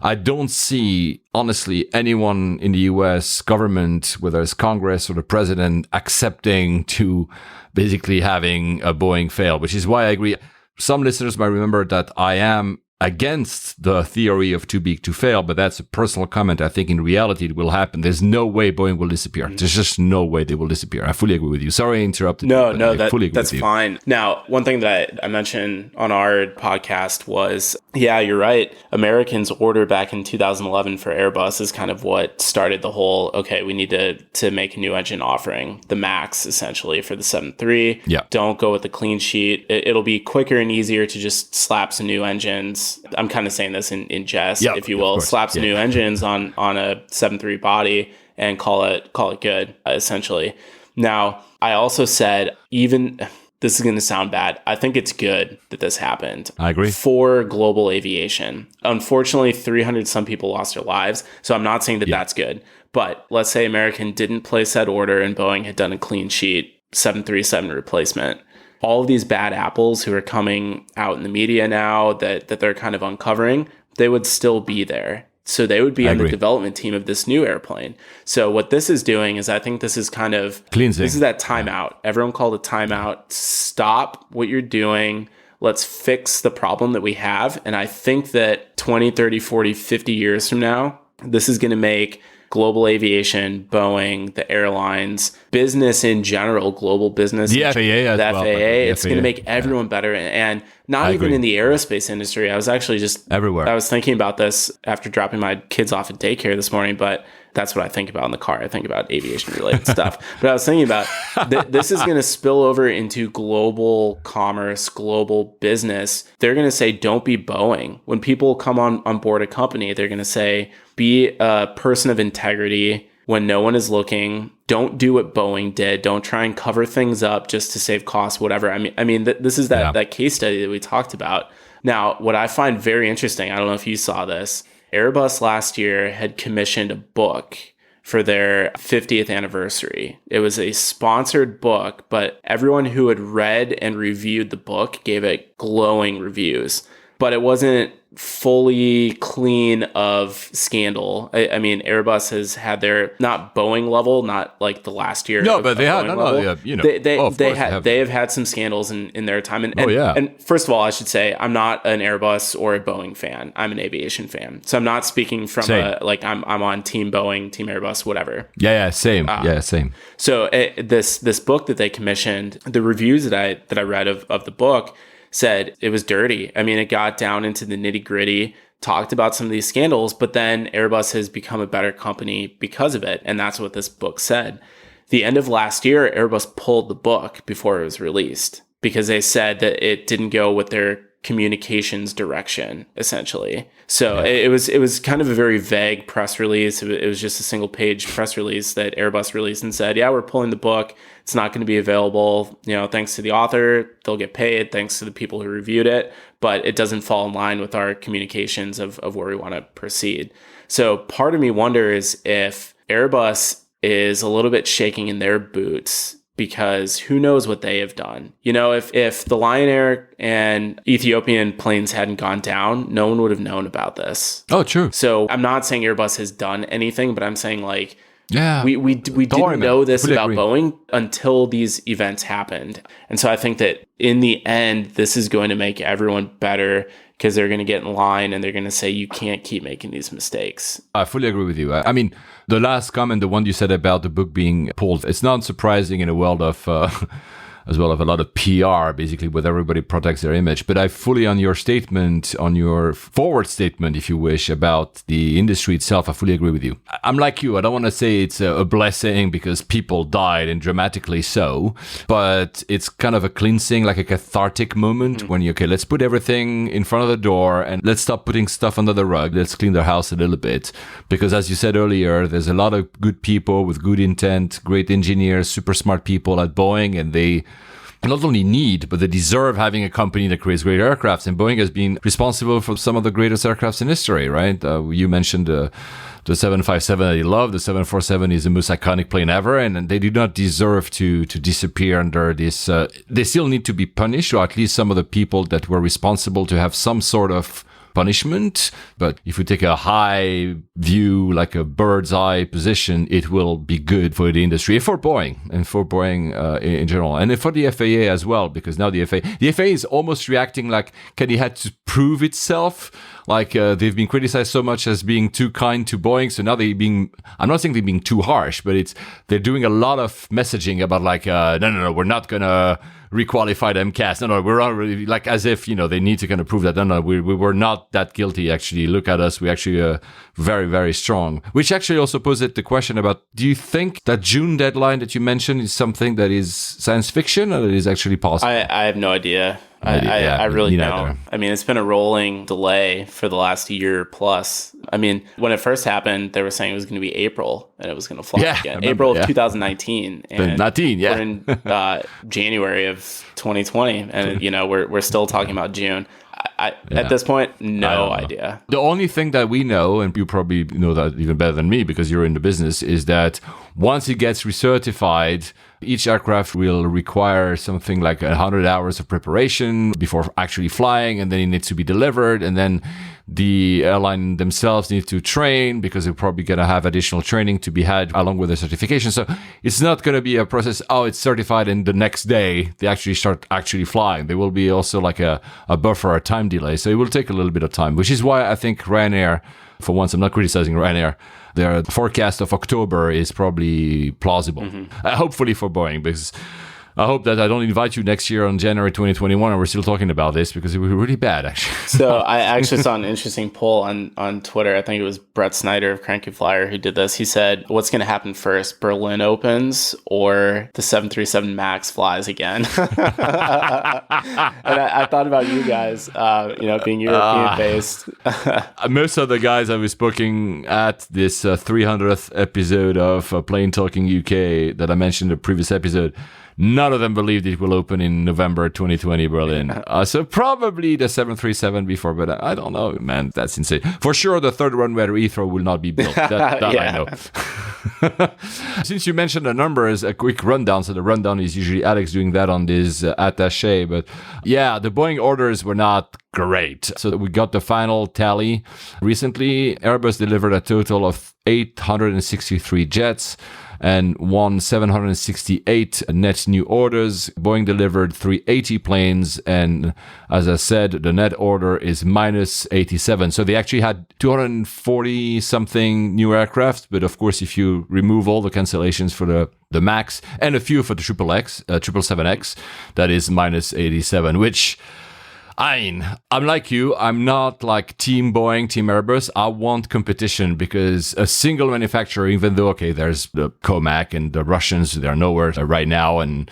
I don't see, honestly, anyone in the US government, whether it's Congress or the president, accepting to basically having a Boeing fail, which is why I agree. Some listeners might remember that I am against the theory of too big to fail, but that's a personal comment. I think in reality it will happen. There's no way Boeing will disappear. There's just no way they will disappear. I fully agree with you. Sorry I interrupted you. That's fine. Now, one thing that I mentioned on our podcast was, you're right. Americans' order back in 2011 for Airbus is kind of what started the whole, okay, we need to make a new engine offering, the MAX essentially for the 73. Yeah. Don't go with the clean sheet. It'll be quicker and easier to just slap some new engines. I'm kind of saying this in jest, if you will, slap some new engines on a 73 body and call it good, essentially. Now, I also said, even this is going to sound bad, I think it's good that this happened. I agree. For global aviation. Unfortunately, 300 some people lost their lives. So I'm not saying that that's good. But let's say American didn't place that order and Boeing had done a clean sheet 737 replacement. All of these bad apples who are coming out in the media now that they're kind of uncovering, they would still be there. So they would be I on the agree. development team of this new airplane. So what this is doing is, I think this is kind of Cleansing. This is that timeout. Everyone called it timeout. Stop what you're doing. Let's fix the problem that we have. And I think that 20, 30, 40, 50 years from now, this is going to make global aviation, Boeing, the airlines, business in general, global business, The FAA as well. it's going to make everyone better. And not even in the aerospace industry. I was actually just everywhere. I was thinking about this after dropping my kids off at daycare this morning, but that's what I think about in the car. I think about aviation related stuff. But I was thinking about this is going to spill over into global commerce, global business. They're going to say, don't be Boeing. When people come on board a company, they're going to say, be a person of integrity when no one is looking. Don't do what Boeing did. Don't try and cover things up just to save costs, whatever. I mean, this is that case study that we talked about. Now, what I find very interesting, I don't know if you saw this, Airbus last year had commissioned a book for their 50th anniversary. It was a sponsored book, but everyone who had read and reviewed the book gave it glowing reviews. But it wasn't fully clean of scandal. I mean, Airbus has had their, not Boeing level, not like the last year. No, but they had, They have had some scandals in their time. And first of all, I should say, I'm not an Airbus or a Boeing fan. I'm an aviation fan. So I'm not speaking from I'm on Team Boeing, Team Airbus, whatever. Same. Same. So this book that they commissioned, the reviews that I read of the book said it was dirty. I mean, it got down into the nitty gritty, talked about some of these scandals, but then Airbus has become a better company because of it. And that's what this book said. The end of last year, Airbus pulled the book before it was released because they said that it didn't go with their communications direction, essentially. So it was kind of a very vague press release. It was just a single page press release that Airbus released and said, we're pulling the book. It's not going to be available. Thanks to the author, they'll get paid. Thanks to the people who reviewed it, but it doesn't fall in line with our communications of where we want to proceed. So part of me wonders if Airbus is a little bit shaking in their boots, because who knows what they have done. If the Lion Air and Ethiopian planes hadn't gone down, no one would have known about this. Oh, true. So I'm not saying Airbus has done anything, but I'm saying we didn't know this about Boeing until these events happened. And so I think that in the end, this is going to make everyone better, because they're going to get in line and they're going to say, you can't keep making these mistakes. I fully agree with you. I mean, the last comment, the one you said about the book being pulled, it's not surprising in a world of, as well, of a lot of PR, basically, where everybody protects their image. But I fully, on your statement, on your forward statement, if you wish, about the industry itself, I fully agree with you. I'm like you. I don't want to say it's a blessing because people died, and dramatically so, but it's kind of a cleansing, like a cathartic moment when let's put everything in front of the door and let's stop putting stuff under the rug. Let's clean the house a little bit. Because as you said earlier, there's a lot of good people with good intent, great engineers, super smart people at Boeing, and they not only need, but they deserve having a company that creates great aircrafts. And Boeing has been responsible for some of the greatest aircrafts in history, right? You mentioned the 757 that you love. The 747 is the most iconic plane ever, and they do not deserve to disappear under this. They still need to be punished, or at least some of the people that were responsible to have some sort of punishment. But if we take a high view, like a bird's eye position, it will be good for the industry, for Boeing, and for Boeing in general, and for the FAA as well, because now the FAA is almost reacting like, can it had to prove itself? Like they've been criticized so much as being too kind to Boeing, so now I'm not saying they're being too harsh, but they're doing a lot of messaging about like, no, we're not gonna requalified MCAS. No, we're already, like, as if, they need to kind of prove that. No, we were not that guilty, actually. Look at us. We actually are very, very strong. Which actually also poses the question about, do you think that June deadline that you mentioned is something that is science fiction, or that is actually possible? I have no idea. I really don't. I mean, it's been a rolling delay for the last year plus. I mean, when it first happened, they were saying it was going to be April and it was going to fly again. April of 2019. And we're in January of 2020. And, we're still talking about June. At this point, no idea. The only thing that we know, and you probably know that even better than me because you're in the business, is that once it gets recertified, Each aircraft will require something like 100 hours of preparation before actually flying, and then it needs to be delivered, and then the airline themselves need to train because they're probably going to have additional training to be had along with the certification. So it's not going to be a process, it's certified and the next day they actually start flying. There will be also like a buffer, a time delay. So it will take a little bit of time, which is why I think Ryanair, for once, I'm not criticizing Ryanair, their forecast of October is probably plausible. Hopefully for Boeing, because I hope that I don't invite you next year on January 2021 and we're still talking about this, because it would be really bad, actually. So I actually saw an interesting poll on Twitter. I think it was Brett Snyder of Cranky Flyer who did this. He said, what's going to happen first, Berlin opens or the 737 MAX flies again? And I thought about you guys, being European-based. Most of the guys I was booking at this 300th episode of Plane Talking UK that I mentioned in the previous episode, none of them believed it will open in November 2020 Berlin. So probably the 737 before, but I don't know, man. That's insane. For sure, the third runway at Heathrow will not be built. That I know. Since you mentioned the numbers, a quick rundown. So the rundown is usually Alex doing that on this attaché. But yeah, the Boeing orders were not great. So we got the final tally recently. Airbus delivered a total of 863 jets and won 768 net new orders. Boeing delivered 380 planes, and as I said, the net order is minus 87. So they actually had 240 something new aircraft, but of course, if you remove all the cancellations for the MAX and a few for the 777X, that is minus 87, which, I mean, I'm like you. I'm not like Team Boeing, Team Airbus. I want competition, because a single manufacturer, even though, okay, there's the Comac and the Russians, they're nowhere right now, and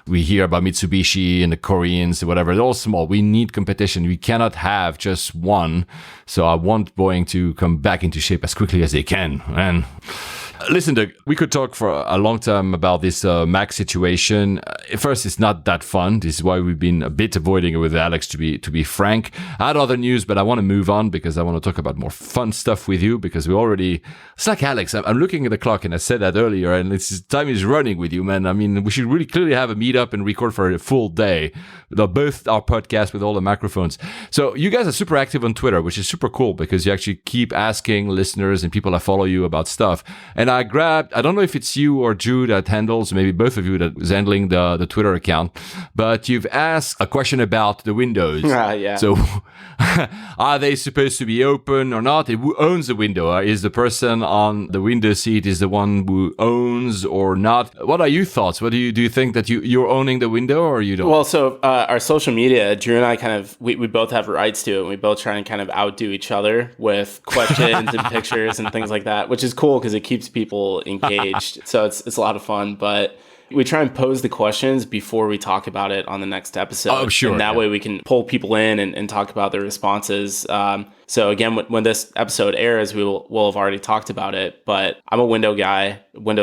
we hear about Mitsubishi and the Koreans, whatever, they're all small. We need competition. We cannot have just one. So I want Boeing to come back into shape as quickly as they can. And listen, Doug, we could talk for a long time about this MAX situation. First, it's not that fun. This is why we've been a bit avoiding it with Alex, to be frank. I had other news, but I want to move on because I want to talk about more fun stuff with you, because it's like Alex, I'm looking at the clock, and I said that earlier, and time is running with you, man. I mean, we should really clearly have a meet up and record for a full day. Both our podcasts with all the microphones. So you guys are super active on Twitter, which is super cool, because you actually keep asking listeners and people that follow you about stuff. And I don't know if it's you or Drew that handles, maybe both of you that is handling the Twitter account, but you've asked a question about the windows. Yeah. So are they supposed to be open or not? Who owns the window? Is the person on the window seat is the one who owns or not? What are your thoughts? What do you think that you're owning the window, or you don't? Well, so our social media, Drew and I we both have rights to it, and we both try and kind of outdo each other with questions and pictures and things like that, which is cool because it keeps people engaged. So it's a lot of fun, but we try and pose the questions before we talk about it on the next episode. Oh, sure. And that way we can pull people in and talk about their responses. So again, when this episode airs, we'll have already talked about it, but I'm a window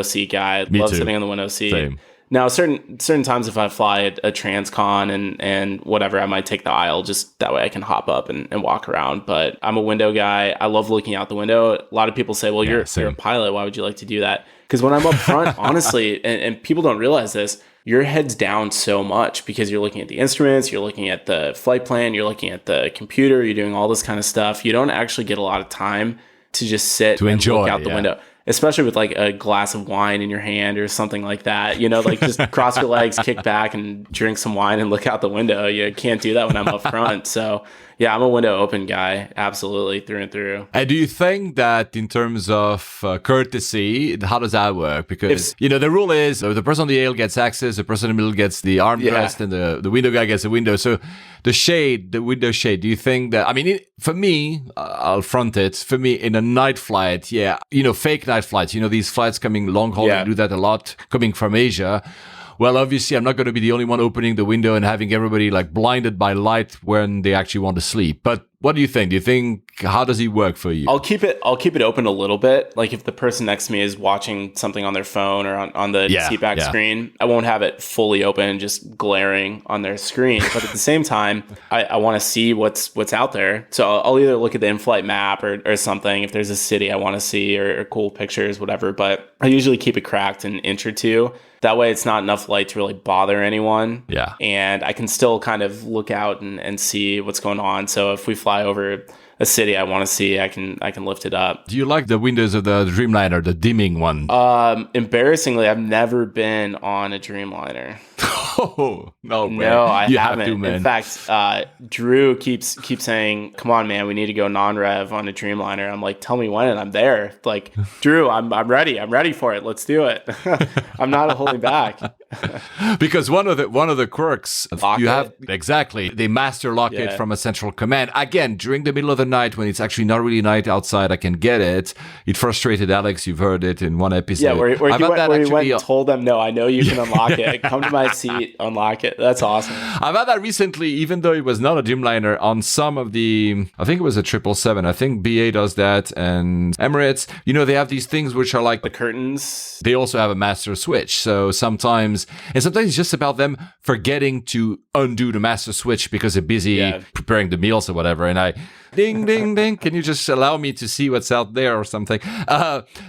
seat guy. Me love too. sitting on the window seat. Same. Now, certain times if I fly a transcon and whatever, I might take the aisle, just that way I can hop up and walk around. But I'm a window guy. I love looking out the window. A lot of people say, well, you're a pilot. Why would you like to do that? Because when I'm up front, honestly, and people don't realize this, your head's down so much because you're looking at the instruments, you're looking at the flight plan, you're looking at the computer, you're doing all this kind of stuff. You don't actually get a lot of time to just sit and look out the window. Especially with like a glass of wine in your hand or something like that, like just cross your legs, kick back and drink some wine and look out the window. You can't do that when I'm up front. So yeah, I'm a window open guy. Absolutely, through and through. And do you think that in terms of courtesy, how does that work? Because, the rule is the person on the aisle gets access, the person in the middle gets the armrest, and the window guy gets the window. So the window shade, do you think that, for me, I'll front it, for me in a night flight, fake night flights, these flights coming long haul, and do that a lot, coming from Asia. Well, obviously, I'm not going to be the only one opening the window and having everybody like blinded by light when they actually want to sleep. But What do you think? How does he work for you? I'll keep it open a little bit. Like if the person next to me is watching something on their phone or on the seatback screen, I won't have it fully open, just glaring on their screen. But at the same time, I want to see what's out there. So I'll either look at the in-flight map or something if there's a city I want to see or cool pictures, whatever. But I usually keep it cracked an inch or two. That way it's not enough light to really bother anyone. Yeah. And I can still kind of look out and see what's going on. So if we fly over a city I want to see, I can lift it up. Do you like the windows of the Dreamliner, the dimming one? Embarrassingly, I've never been on a Dreamliner. Oh, no way. No, I you haven't. Have to, man. In fact, Drew keeps saying, "Come on, man, we need to go non-rev on a Dreamliner." I'm like, "Tell me when, and I'm there." Like, Drew, I'm ready. I'm ready for it. Let's do it. I'm not holding back. Because one of the quirks Lock you have it. exactly, they master lock it from a central command. Again, during the middle of the night when it's actually not really night outside, I can get it. It frustrated Alex. You've heard it in one episode. Yeah, where you went and told them, "No, I know you can unlock it. Come to my seat, unlock it." That's awesome. I've had that recently, even though it was not a Dreamliner, on some of the, I think it was a 777. I think BA does that, and Emirates. You know, they have these things which are like The curtains. they also have a master switch. So sometimes it's just about them forgetting to undo the master switch because they're busy preparing the meals or whatever. And I, ding, ding, ding. Can you just allow me to see what's out there or something?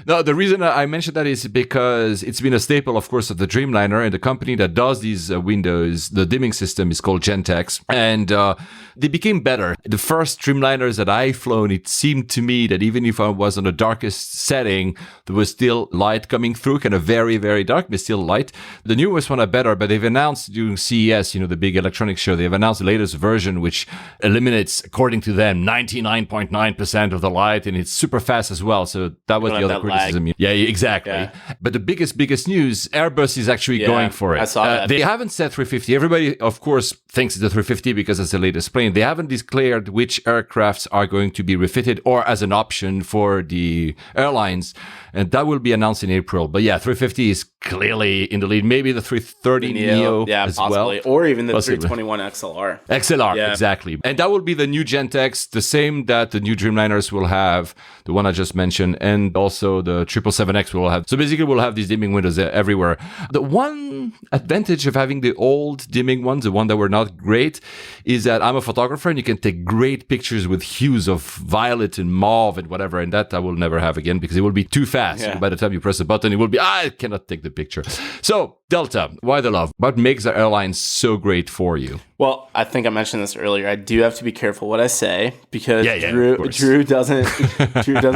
No, the reason I mentioned that is because it's been a staple, of course, of the Dreamliner, and the company that does these windows, the dimming system is called Gentex, and they became better. The first Dreamliners that I've flown, it seemed to me that even if I was on the darkest setting, there was still light coming through, kind of very, very dark, but still light. The newest one are better, but they've announced during CES, the big electronics show, they've announced the latest version, which eliminates, according to them, 99.9% of the light, and it's super fast as well. So that was the other criticism. Lag. Yeah, exactly. Yeah. But the biggest news, Airbus is actually going for it. I saw that. They haven't said 350. Everybody, of course, thinks it's the 350 because it's the latest plane. They haven't declared which aircrafts are going to be refitted or as an option for the airlines. And that will be announced in April. But yeah, 350 is clearly in the lead. Maybe the 330 Neo as possibly. well. Or even the 321 XLR. XLR, exactly. And that will be the new Gentex, the same that the new Dreamliners will have, the one I just mentioned, and also the 777X will have. So basically, we'll have these dimming windows everywhere. The one advantage of having the old dimming ones, the one that were not great, is that I'm a photographer and you can take great pictures with hues of violet and mauve and whatever, and that I will never have again because it will be too fast. Yeah. By the time you press a button, it will be, I cannot take the picture. So, Delta, why the love? What makes the airline so great for you? Well, I think I mentioned this earlier. I do have to be careful what I say because Drew doesn't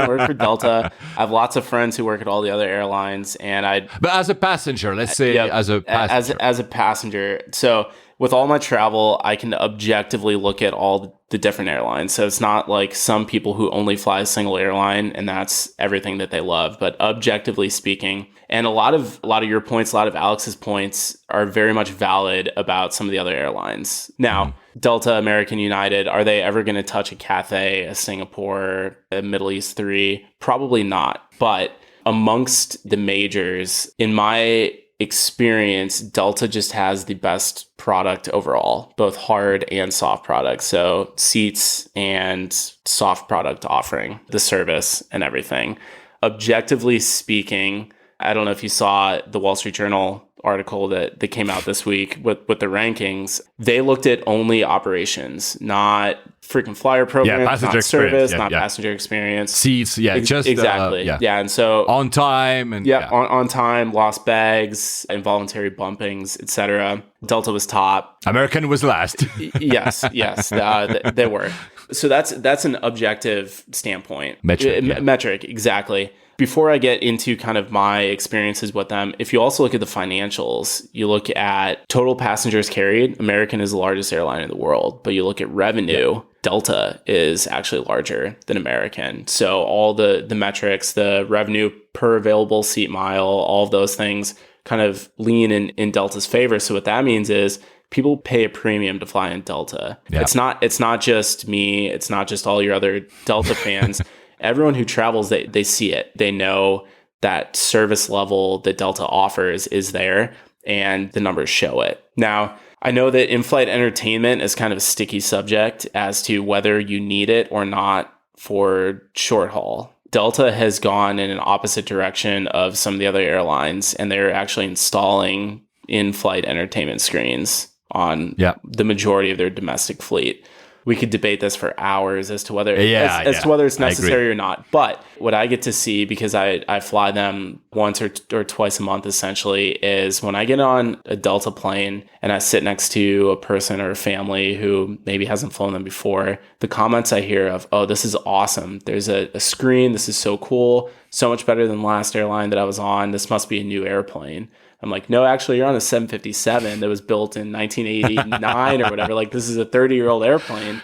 work for Delta. I have lots of friends who work at all the other airlines, and But as a passenger, let's say as a passenger. So with all my travel, I can objectively look at all the different airlines. So it's not like some people who only fly a single airline and that's everything that they love. But objectively speaking, and a lot of your points, a lot of Alex's points are very much valid about some of the other airlines. Now, Delta, American, United, are they ever going to touch a Cathay, a Singapore, a Middle East 3? Probably not. But amongst the majors, in my experience, Delta just has the best product overall, both hard and soft products. So seats and soft product offering, the service and everything. Objectively speaking, I don't know if you saw the Wall Street Journal article that came out this week with the rankings. They looked at only operations, not freaking flyer programs, not service, not passenger experience. Seats, just exactly. And so on time and on time, lost bags, involuntary bumpings, etc. Delta was top. American was last. yes, they were. So that's an objective standpoint. Metric, exactly. Before I get into kind of my experiences with them, if you also look at the financials, you look at total passengers carried, American is the largest airline in the world, but you look at revenue, Delta is actually larger than American. So all the metrics, the revenue per available seat mile, all of those things kind of lean in Delta's favor. So what that means is people pay a premium to fly in Delta. Yeah. It's not just me, it's not just all your other Delta fans. Everyone who travels, they see it. They know that service level that Delta offers is there, and the numbers show it. Now, I know that in-flight entertainment is kind of a sticky subject as to whether you need it or not for short haul. Delta has gone in an opposite direction of some of the other airlines, and they're actually installing in-flight entertainment screens on the majority of their domestic fleet. We could debate this for hours as to whether as to whether it's necessary or not. But what I get to see, because I fly them once or twice a month essentially, is when I get on a Delta plane and I sit next to a person or a family who maybe hasn't flown them before, the comments I hear of, oh, this is awesome. There's a screen. This is so cool. So much better than the last airline that I was on. This must be a new airplane. I'm like, no, actually, you're on a 757 that was built in 1989 or whatever. Like, this is a 30-year-old airplane.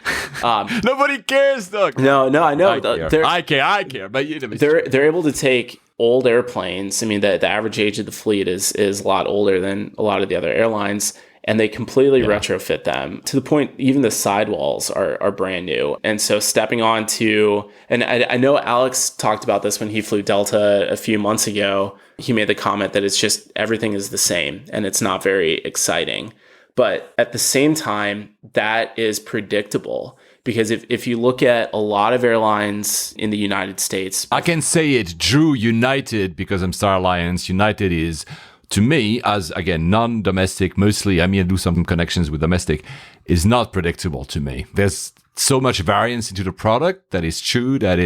Nobody cares, Doug. No, I know. I care. But they're able to take old airplanes. I mean, the average age of the fleet is a lot older than a lot of the other airlines. And they completely retrofit them to the point, even the sidewalls are brand new. And so stepping on to, and I know Alex talked about this when he flew Delta a few months ago. He made the comment that it's just everything is the same and it's not very exciting. But at the same time, that is predictable. Because if you look at a lot of airlines in the United States, I can say it, Drew, United, because I'm Star Alliance, United is, to me, as again, non-domestic, mostly, I do some connections with domestic, is not predictable to me. There's so much variance into the product that is true that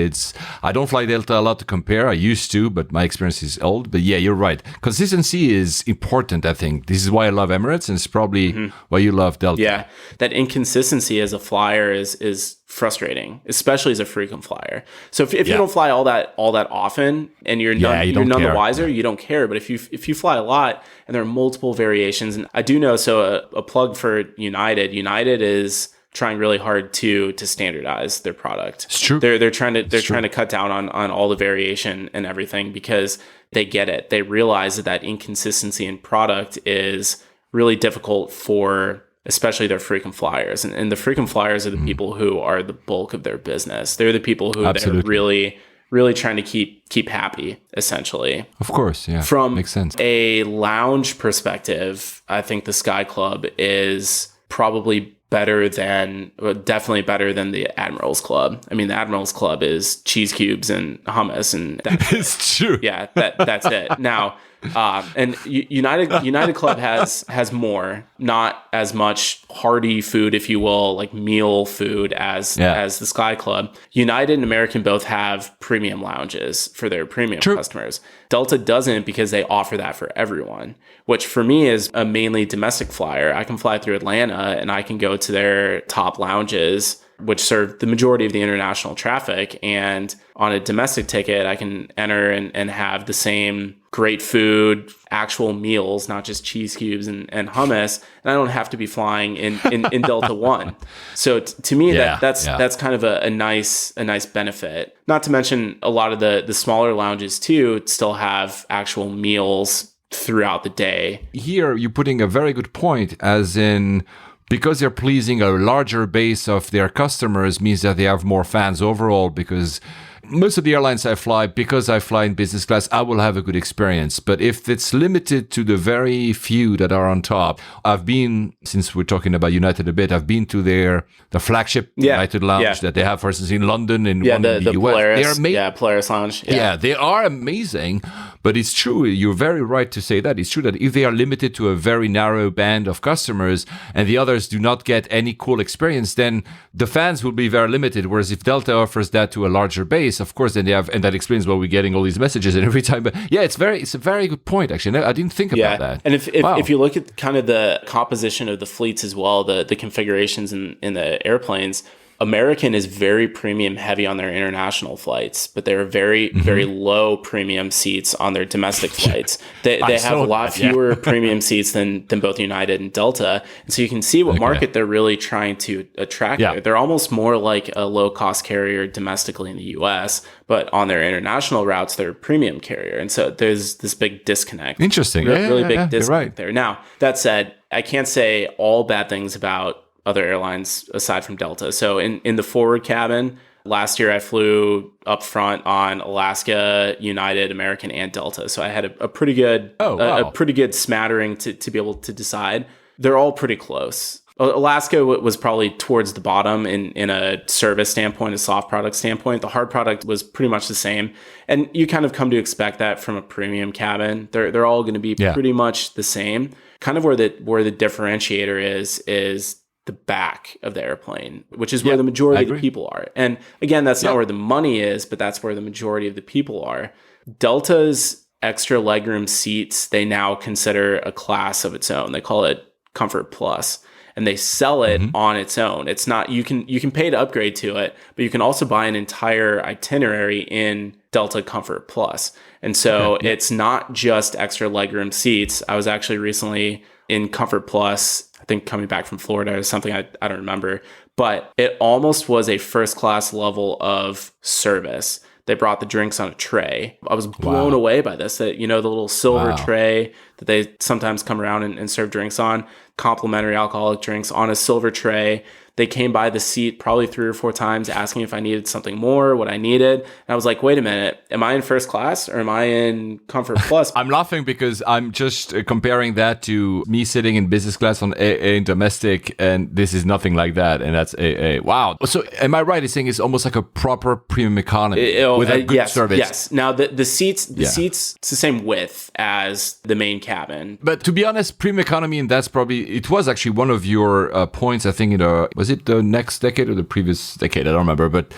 I don't fly Delta a lot to compare. I used to, but my experience is old. But yeah, you're right. Consistency is important, I think. This is why I love Emirates, and it's probably why you love Delta. Yeah, that inconsistency as a flyer is frustrating, especially as a frequent flyer. So if you don't fly all that often and you're none the wiser, you don't care. But if you fly a lot and there are multiple variations, and I do know, so a plug for United is trying really hard to standardize their product. It's true. They're trying to cut down on all the variation and everything because they get it. They realize that inconsistency in product is really difficult for especially their frequent flyers. And the frequent flyers are the people who are the bulk of their business. They're the people who they're really, really trying to keep happy, essentially. Of course, yeah. Makes sense. From a lounge perspective, I think the Sky Club is probably definitely better than the Admirals Club. I mean, the Admirals Club is cheese cubes and hummus, and it's true. Yeah, that's it. Now, and United Club has more, not as much hearty food, if you will, like meal food as the Sky Club. United and American both have premium lounges for their premium customers. Delta doesn't, because they offer that for everyone, which for me is a mainly domestic flyer. I can fly through Atlanta and I can go to their top lounges, which serve the majority of the international traffic. And on a domestic ticket, I can enter and have the same great food, actual meals, not just cheese cubes and hummus. And I don't have to be flying in Delta One. So to me, that's kind of a nice benefit. Not to mention a lot of the smaller lounges too still have actual meals throughout the day. Here, you're putting a very good point, as in, because they're pleasing a larger base of their customers means that they have more fans overall, because most of the airlines I fly, because I fly in business class, I will have a good experience. But if it's limited to the very few that are on top, I've been, since we're talking about United a bit, I've been to the flagship United Lounge that they have, for instance, in London and one in the US. Polaris, they're amazing. Polaris Lounge. Yeah, they are amazing. But it's true, you're very right to say that. It's true that if they are limited to a very narrow band of customers and the others do not get any cool experience, then the fans will be very limited. Whereas if Delta offers that to a larger base, of course, then they have, and that explains why we're getting all these messages and every time. But yeah, it's a very good point, actually. I didn't think about that. And if you look at kind of the composition of the fleets as well, the configurations in the airplanes, American is very premium heavy on their international flights, but they're very, very low premium seats on their domestic flights. They have a lot fewer premium seats than both United and Delta. And so you can see what market they're really trying to attract. Yeah. They're almost more like a low cost carrier domestically in the US, but on their international routes, they're a premium carrier. And so there's this big disconnect. Interesting. Really big disconnect there. Now, that said, I can't say all bad things about other airlines aside from Delta. So in the forward cabin, last year I flew up front on Alaska, United, American, and Delta. So I had a pretty good a pretty good smattering to be able to decide. They're all pretty close. Alaska was probably towards the bottom in a service standpoint, a soft product standpoint. The hard product was pretty much the same. And you kind of come to expect that from a premium cabin. They're all going to be pretty much the same. Kind of where the differentiator is the back of the airplane, which is where the majority of the people are. And again, that's not where the money is, but that's where the majority of the people are. Delta's extra legroom seats, they now consider a class of its own. They call it Comfort Plus. And they sell it on its own. It's not, you can pay to upgrade to it, but you can also buy an entire itinerary in Delta Comfort Plus. And so it's not just extra legroom seats. I was actually recently in Comfort Plus, I think coming back from Florida or something, I don't remember, but it almost was a first class level of service. They brought the drinks on a tray. I was blown away by this, that, the little silver tray that they sometimes come around and serve drinks on, complimentary alcoholic drinks on a silver tray. They came by the seat probably 3 or 4 times asking if I needed something more, what I needed. And I was like, wait a minute, am I in first class or am I in Comfort Plus? I'm laughing because I'm just comparing that to me sitting in business class on AA and domestic, and this is nothing like that. And that's AA. Wow. So am I right in saying it's almost like a proper premium economy with a good service? Yes. Now the seats, it's the same width as the main cabin. But to be honest, premium economy, and it was actually one of your points, I think, was it the next decade or the previous decade? I don't remember. But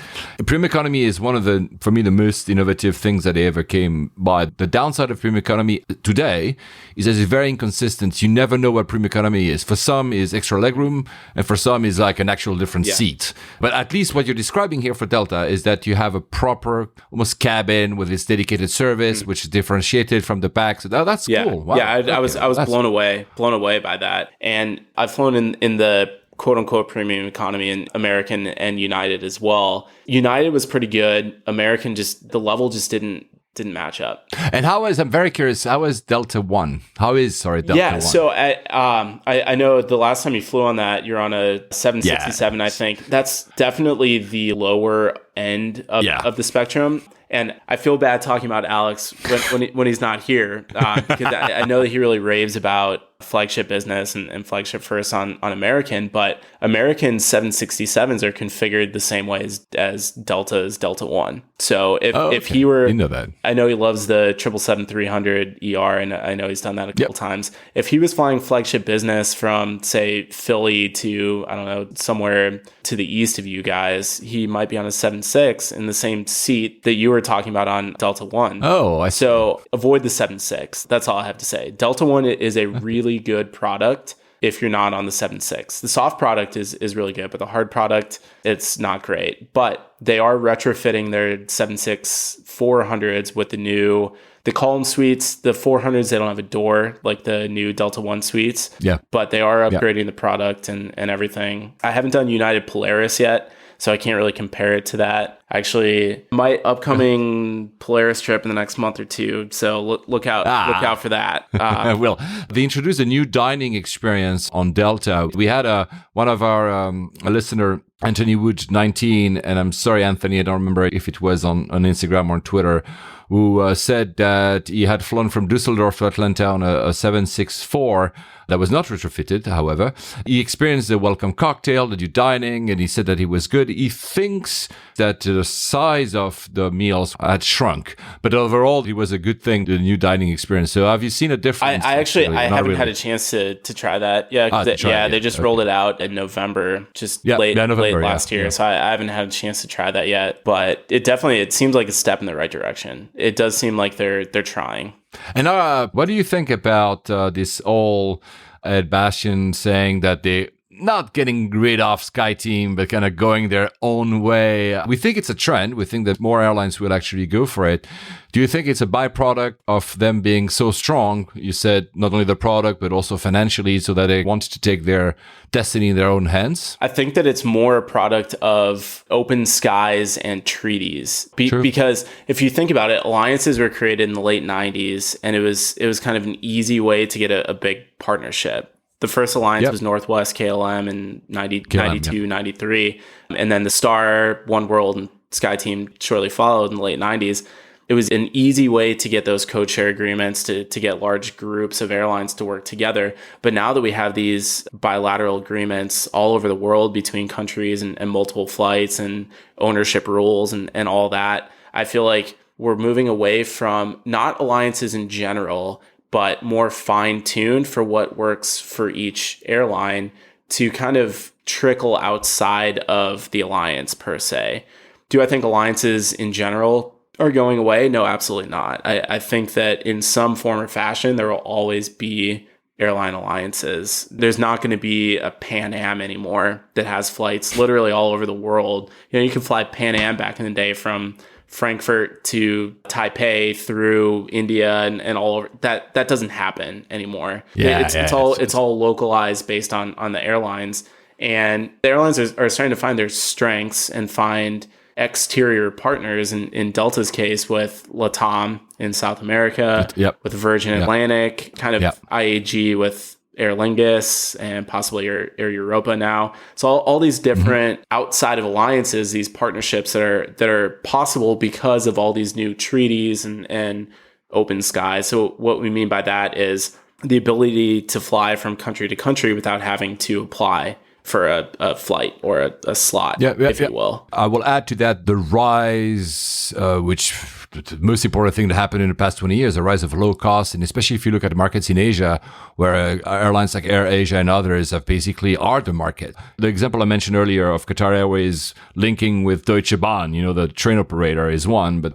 premium economy is one of for me, the most innovative things that they ever came by. The downside of premium economy today is that it's very inconsistent. You never know what premium economy is. For some is extra legroom, and for some is like an actual different seat. But at least what you're describing here for Delta is that you have a proper almost cabin with its dedicated service, which is differentiated from the back. So that's cool. Wow. Yeah, I was blown away by that. And I've flown in the quote unquote premium economy in American and United as well. United was pretty good. American the level just didn't match up. And I'm very curious, how is Delta One? Delta 1? So I know the last time you flew on that, you're on a 767, I think. That's definitely the lower end of the spectrum. And I feel bad talking about Alex when he's not here, because I know that he really raves about flagship business and flagship first on American, but American 767s are configured the same way as Delta's Delta One. So if he were, you know that. I know he loves the 777-300 ER, and I know he's done that a couple times. If he was flying flagship business from, say, Philly to, I don't know, somewhere to the east of you guys, he might be on a 76 in the same seat that you were talking about on Delta One. Oh, I see. So avoid the 76. That's all I have to say. Delta One is a really good product if you're not on the 7.6. The soft product is really good, but the hard product, it's not great. But they are retrofitting their 7.6 400s with the new, they call them suites. The 400s, they don't have a door like the new Delta One suites. Yeah. But they are upgrading the product and everything. I haven't done United Polaris yet, so I can't really compare it to that. Actually, my upcoming Polaris trip in the next month or two, so look out for that. I will. They introduced a new dining experience on Delta. We had one of our a listener, Anthony Wood 19, and I'm sorry, Anthony, I don't remember if it was on Instagram or on Twitter, who said that he had flown from Dusseldorf to Atlanta on a 764 that was not retrofitted, however. He experienced the welcome cocktail, the new dining, and he said that it was good. He thinks that the size of the meals had shrunk, but overall, it was a good thing, the new dining experience. So have you seen a difference? I haven't had a chance to try that. Yeah, they just rolled it out in November, late last year. So I haven't had a chance to try that yet, but it seems like a step in the right direction. It does seem like they're trying. And what do you think about this all Ed Bastian saying that they not getting rid of SkyTeam, but kind of going their own way? We think it's a trend. We think that more airlines will actually go for it. Do you think it's a byproduct of them being so strong? You said not only the product, but also financially, so that they want to take their destiny in their own hands? I think that it's more a product of open skies and treaties. Because if you think about it, alliances were created in the late 90s, and it was kind of an easy way to get a big partnership. The first alliance was Northwest KLM in 92, 93. And then the Star, One World, and SkyTeam shortly followed in the late 90s. it was an easy way to get those code share agreements to get large groups of airlines to work together. But now that we have these bilateral agreements all over the world between countries and multiple flights and ownership rules and all that, I feel like we're moving away from not alliances in general, but more fine-tuned for what works for each airline to kind of trickle outside of the alliance per se. Do I think alliances in general are going away? No, absolutely not. I think that in some form or fashion, there will always be airline alliances. There's not going to be a Pan Am anymore that has flights literally all over the world. You can fly Pan Am back in the day from Frankfurt to Taipei through India and all over. That doesn't happen anymore. It's all localized based on the airlines. And the airlines are starting to find their strengths and find exterior partners, in Delta's case with LATAM in South America, with Virgin Atlantic, kind of IAG with Aer Lingus and possibly Air Europa now. So all these different outside of alliances, these partnerships that are possible because of all these new treaties and open skies. So what we mean by that is the ability to fly from country to country without having to apply for a flight or a slot, if you will. I will add to that the rise, which the most important thing that happened in the past 20 years, the rise of low cost, and especially if you look at the markets in Asia, where airlines like AirAsia and others have basically are the market. The example I mentioned earlier of Qatar Airways linking with Deutsche Bahn, the train operator is one, but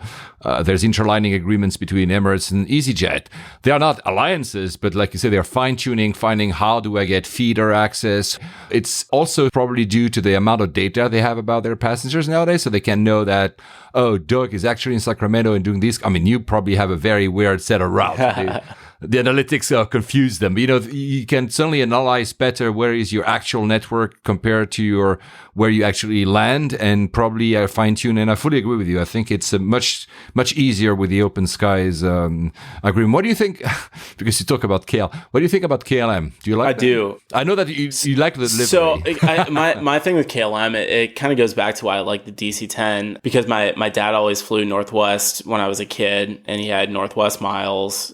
there's interlining agreements between Emirates and EasyJet. They are not alliances, but like you say, they're fine-tuning, finding how do I get feeder access. It's also probably due to the amount of data they have about their passengers nowadays, so they can know that, oh, Doug is actually in Sacramento and doing this. I mean, you probably have a very weird set of routes. The analytics confuse them. But, you can certainly analyze better where is your actual network compared to where you actually land, and probably fine tune. And I fully agree with you. I think it's much easier with the open skies agreement. What do you think? Because you talk about KL. What do you think about KLM? Do you like? I do. I know that you like the delivery. So my thing with KLM, it kind of goes back to why I like the DC-10, because my dad always flew Northwest when I was a kid, and he had Northwest miles.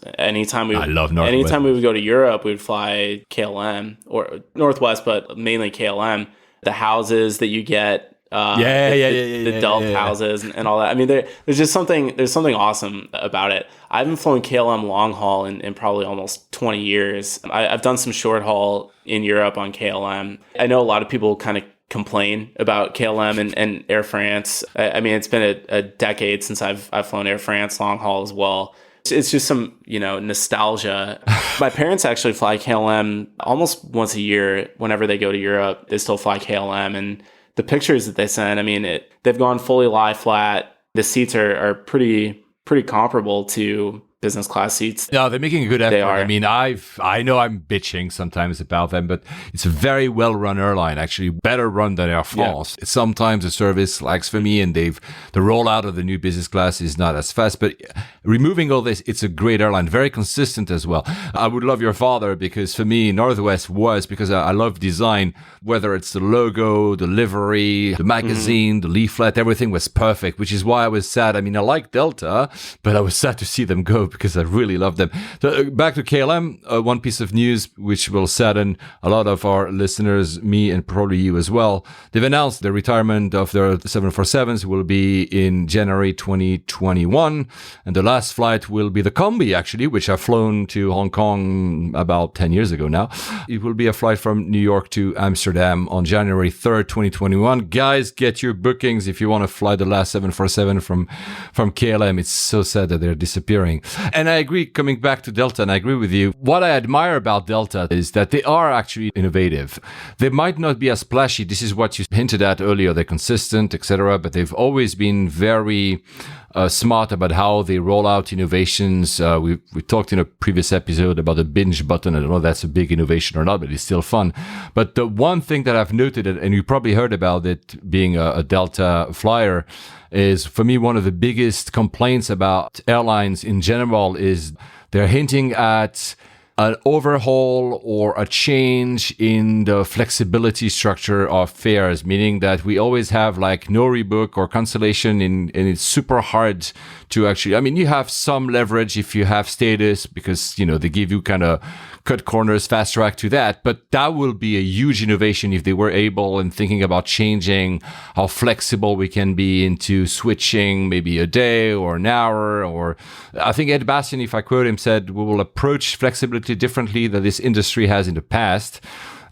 I love Northwest. Anytime we would go to Europe, we would fly KLM or Northwest, but mainly KLM. The houses that you get, the Delft houses and all that. I mean, there's something awesome about it. I haven't flown KLM long haul in probably almost 20 years. I've done some short haul in Europe on KLM. I know a lot of people kind of complain about KLM and Air France. I mean, it's been a decade since I've flown Air France long haul as well. It's just some, nostalgia. My parents actually fly KLM almost once a year. Whenever they go to Europe, they still fly KLM. And the pictures that they send, I mean, they've gone fully lie flat. The seats are pretty comparable to business class seats. No, they're making a good effort. They are. I mean, I know I'm bitching sometimes about them, but it's a very well-run airline, actually better run than Air France. Yeah. Sometimes the service lags for me, and the rollout of the new business class is not as fast, but removing all this, it's a great airline, very consistent as well. I would love your father, because for me, Northwest was, because I love design, whether it's the logo, the livery, the magazine, the leaflet, everything was perfect, which is why I was sad. I mean, I like Delta, but I was sad to see them go, because I really love them. So back to KLM, one piece of news which will sadden a lot of our listeners, me and probably you as well. They've announced the retirement of their 747s will be in January 2021, and the last flight will be the Combi, actually, which I've flown to Hong Kong about 10 years ago now. It will be a flight from New York to Amsterdam on January 3rd, 2021. Guys, get your bookings if you want to fly the last 747 from KLM. It's so sad that they're disappearing. And I agree, coming back to Delta, and I agree with you. What I admire about Delta is that they are actually innovative. They might not be as splashy. This is what you hinted at earlier. They're consistent, etc. But they've always been very smart about how they roll out innovations. We talked in a previous episode about the binge button. I don't know if that's a big innovation or not, but it's still fun. But the one thing that I've noted, and you probably heard about it being a Delta flyer, is for me one of the biggest complaints about airlines in general is they're hinting at an overhaul or a change in the flexibility structure of fares, meaning that we always have like no rebook or cancellation and it's super hard to actually, I mean, you have some leverage if you have status because, they give you kind of cut corners, fast track to that. But that will be a huge innovation if they were able and thinking about changing how flexible we can be into switching maybe a day or an hour. Or I think Ed Bastian, if I quote him, said, we will approach flexibility differently than this industry has in the past.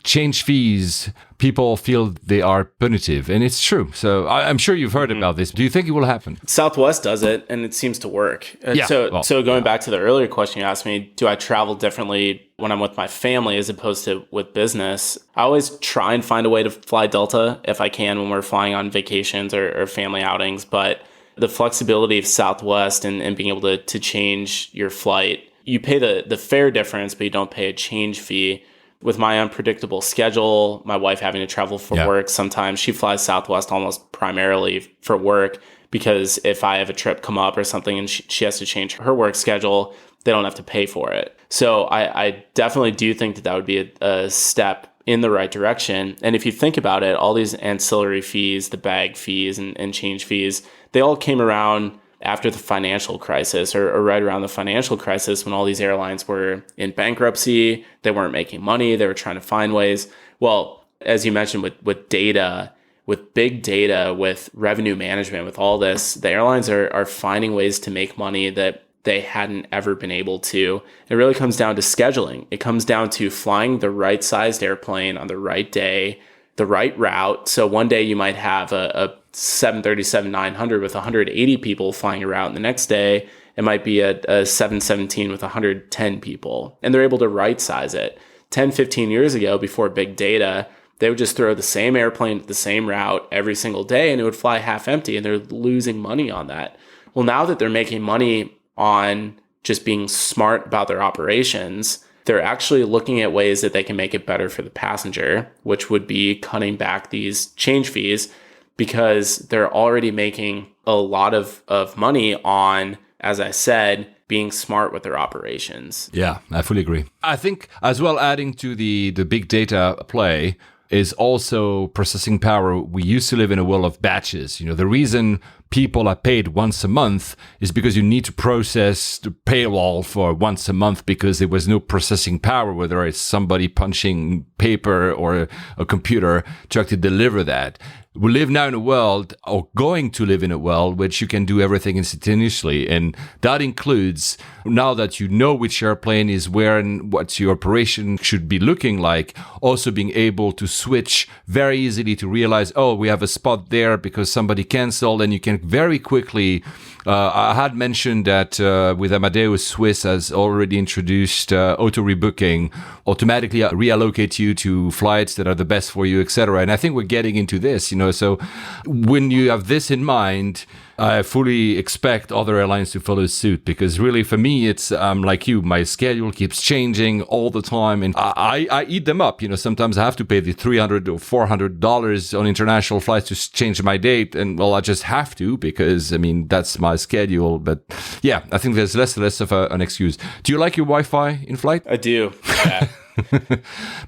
Change fees, people feel they are punitive, and it's true. So I'm sure you've heard about this. Do you think it will happen? Southwest does it, and it seems to work. So going back to the earlier question you asked me, do I travel differently when I'm with my family as opposed to with business? I always try and find a way to fly Delta if I can when we're flying on vacations or family outings. But the flexibility of Southwest and being able to change your flight, you pay the fare difference, but you don't pay a change fee. With my unpredictable schedule, my wife having to travel for work, sometimes she flies Southwest almost primarily for work because if I have a trip come up or something and she has to change her work schedule, they don't have to pay for it. So I definitely do think that would be a step in the right direction. And if you think about it, all these ancillary fees, the bag fees and change fees, they all came around after the financial crisis or right around the financial crisis when all these airlines were in bankruptcy, they weren't making money, they were trying to find ways. Well, as you mentioned with data, with big data, with revenue management, with all this, the airlines are finding ways to make money that they hadn't ever been able to. It really comes down to scheduling. It comes down to flying the right sized airplane on the right day, the right route. So one day you might have a 737-900 with 180 people flying a route, and the next day it might be a 717 with 110 people. And they're able to right size it. 10, 15 years ago, before big data, they would just throw the same airplane the same route every single day and it would fly half empty, and they're losing money on that. Well, now that they're making money on just being smart about their operations, they're actually looking at ways that they can make it better for the passenger, which would be cutting back these change fees because they're already making a lot of money on, as I said, being smart with their operations. Yeah, I fully agree. I think as well, adding to the big data play is also processing power. We used to live in a world of batches. The reason people are paid once a month is because you need to process the paywall for once a month because there was no processing power, whether it's somebody punching paper or a computer to actually deliver that. We live now in a world, or going to live in a world, which you can do everything instantaneously. And that includes, now that you know which airplane is where and what your operation should be looking like, also being able to switch very easily to realize, oh, we have a spot there because somebody canceled, and you can very quickly. I had mentioned that with Amadeus, Swiss has already introduced auto rebooking, automatically reallocate you to flights that are the best for you, etc. And I think we're getting into this, So when you have this in mind, I fully expect other airlines to follow suit, because really for me, it's like you, my schedule keeps changing all the time, and I eat them up. Sometimes I have to pay the $300 or $400 on international flights to change my date, and well, I just have to because that's my schedule. But yeah, I think there's less and less of an excuse. Do you like your Wi-Fi in flight? I do. Yeah.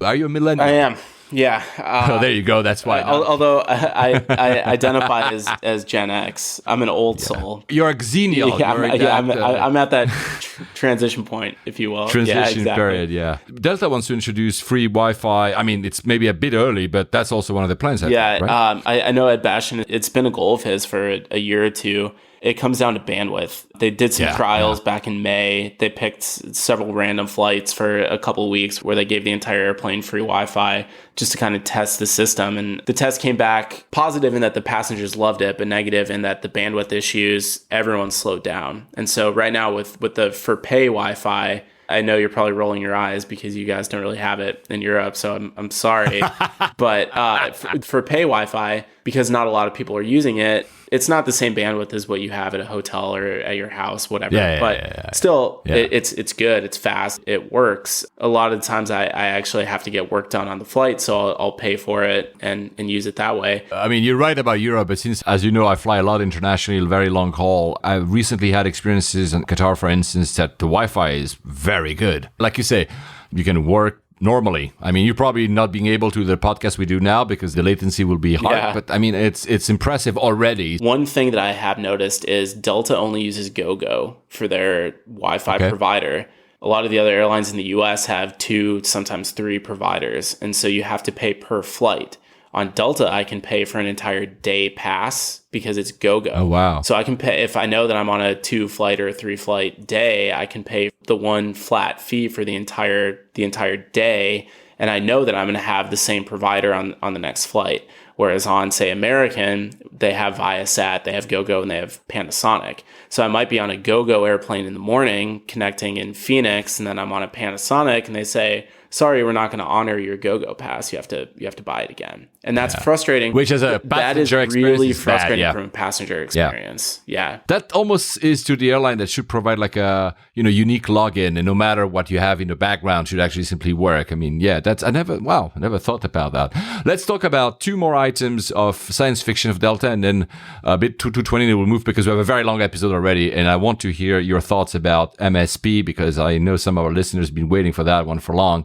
Are you a millennial? I am. Yeah. Oh, there you go. That's why. Although I identify as Gen X, I'm an old soul. You're a xennial. Yeah, I'm at that transition point, if you will. Transition period, yeah. Delta wants to introduce free Wi-Fi. It's maybe a bit early, but that's also one of the plans. Yeah, right? I know Ed Bastian, it's been a goal of his for a year or two. It comes down to bandwidth. They did some trials back in May. They picked several random flights for a couple of weeks where they gave the entire airplane free Wi-Fi just to kind of test the system. And the test came back positive in that the passengers loved it, but negative in that the bandwidth issues, everyone slowed down. And so right now with the for pay Wi-Fi, I know you're probably rolling your eyes because you guys don't really have it in Europe, so I'm sorry. But for pay Wi-Fi, because not a lot of people are using it. It's not the same bandwidth as what you have at a hotel or at your house, whatever. Still, it's good. It's fast. It works. A lot of the times I actually have to get work done on the flight, so I'll pay for it and use it that way. I mean, you're right about Europe, but since, as you know, I fly a lot internationally, very long haul, I recently had experiences in Qatar, for instance, that the Wi-Fi is very good. Like you say, you can work normally. I mean, you're probably not being able to the podcast we do now because the latency will be hard, but I mean, it's impressive already. One thing that I have noticed is Delta only uses GoGo for their Wi-Fi provider. A lot of the other airlines in the US have 2, sometimes 3 providers, and so you have to pay per flight. On Delta, I can pay for an entire day pass because it's GoGo. Oh, wow. So I can pay, if I know that I'm on a 2-flight or a 3-flight day, I can pay the one flat fee for the entire day. And I know that I'm going to have the same provider on the next flight. Whereas on, say, American, they have Viasat, they have GoGo, and they have Panasonic. So I might be on a GoGo airplane in the morning connecting in Phoenix, and then I'm on a Panasonic, and they say, sorry, we're not going to honor your GoGo pass. You have to buy it again. And that's frustrating. Which as a passenger experience really is frustrating bad, from a passenger experience. Yeah. That almost is to the airline that should provide like a unique login, and no matter what you have in the background should actually simply work. I mean, I never thought about that. Let's talk about 2 more items of science fiction of Delta, and then a bit to 220 we'll move because we have a very long episode already, and I want to hear your thoughts about MSP because I know some of our listeners have been waiting for that one for long.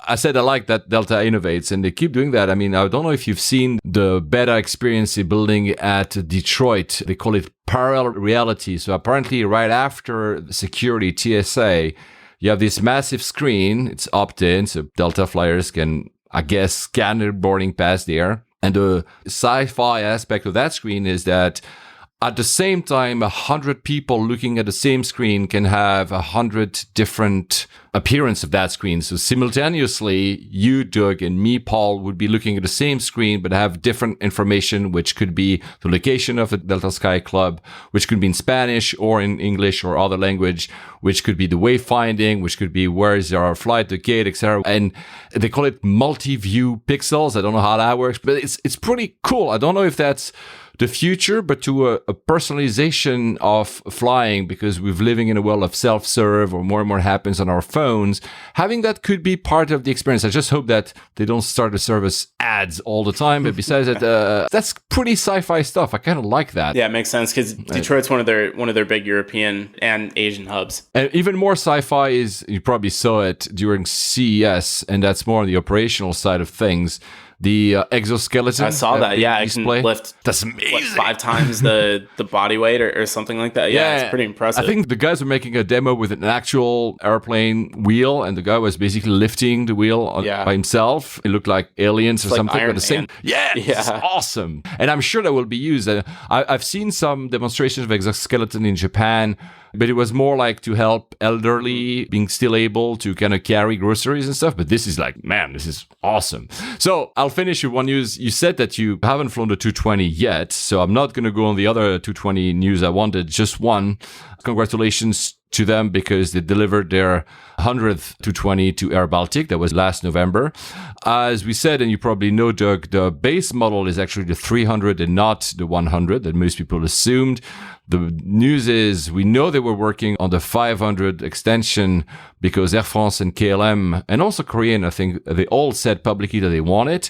I said I like that Delta innovates, and they keep doing that. I mean, I don't know if you've seen the beta experience they're building at Detroit. They call it parallel reality. So apparently right after the security TSA, you have this massive screen. It's opt-in, so Delta flyers can, I guess, scan their boarding pass there. And the sci-fi aspect of that screen is that at the same time, 100 people looking at the same screen can have 100 different appearance of that screen. So simultaneously, you, Doug, and me, Paul, would be looking at the same screen, but have different information, which could be the location of the Delta Sky Club, which could be in Spanish or in English or other language, which could be the wayfinding, which could be where is our flight, the gate, etc. And they call it multi-view pixels. I don't know how that works, but it's pretty cool. I don't know if that's the future, but to a personalization of flying, because we're living in a world of self-serve or more and more happens on our phones. Having that could be part of the experience. I just hope that they don't start to serve us ads all the time. But besides that, that's pretty sci-fi stuff. I kind of like that. Yeah, it makes sense because Detroit's one of their big European and Asian hubs. And even more sci-fi is, you probably saw it during CES, and that's more on the operational side of things. The exoskeleton. I saw that. Yeah, display. I can lift. That's amazing. 5 times the body weight or something like that. Yeah, it's pretty impressive. I think the guys were making a demo with an actual airplane wheel, and the guy was basically lifting the wheel by himself. It looked like aliens or something. Iron but the same. Man. It's awesome. And I'm sure that will be used. I've seen some demonstrations of exoskeleton in Japan, but it was more like to help elderly being still able to kind of carry groceries and stuff. But this is like, man, this is awesome. So I'll finish with one news. You said that you haven't flown the 220 yet, so I'm not going to go on the other 220 news. I wanted just one. Congratulations to them because they delivered their 100th 220 to Air Baltic. That was last November. As we said, and you probably know, Doug, the base model is actually the 300 and not the 100 that most people assumed. The news is we know they were working on the 500 extension because Air France and KLM and also Korean, I think they all said publicly that they want it.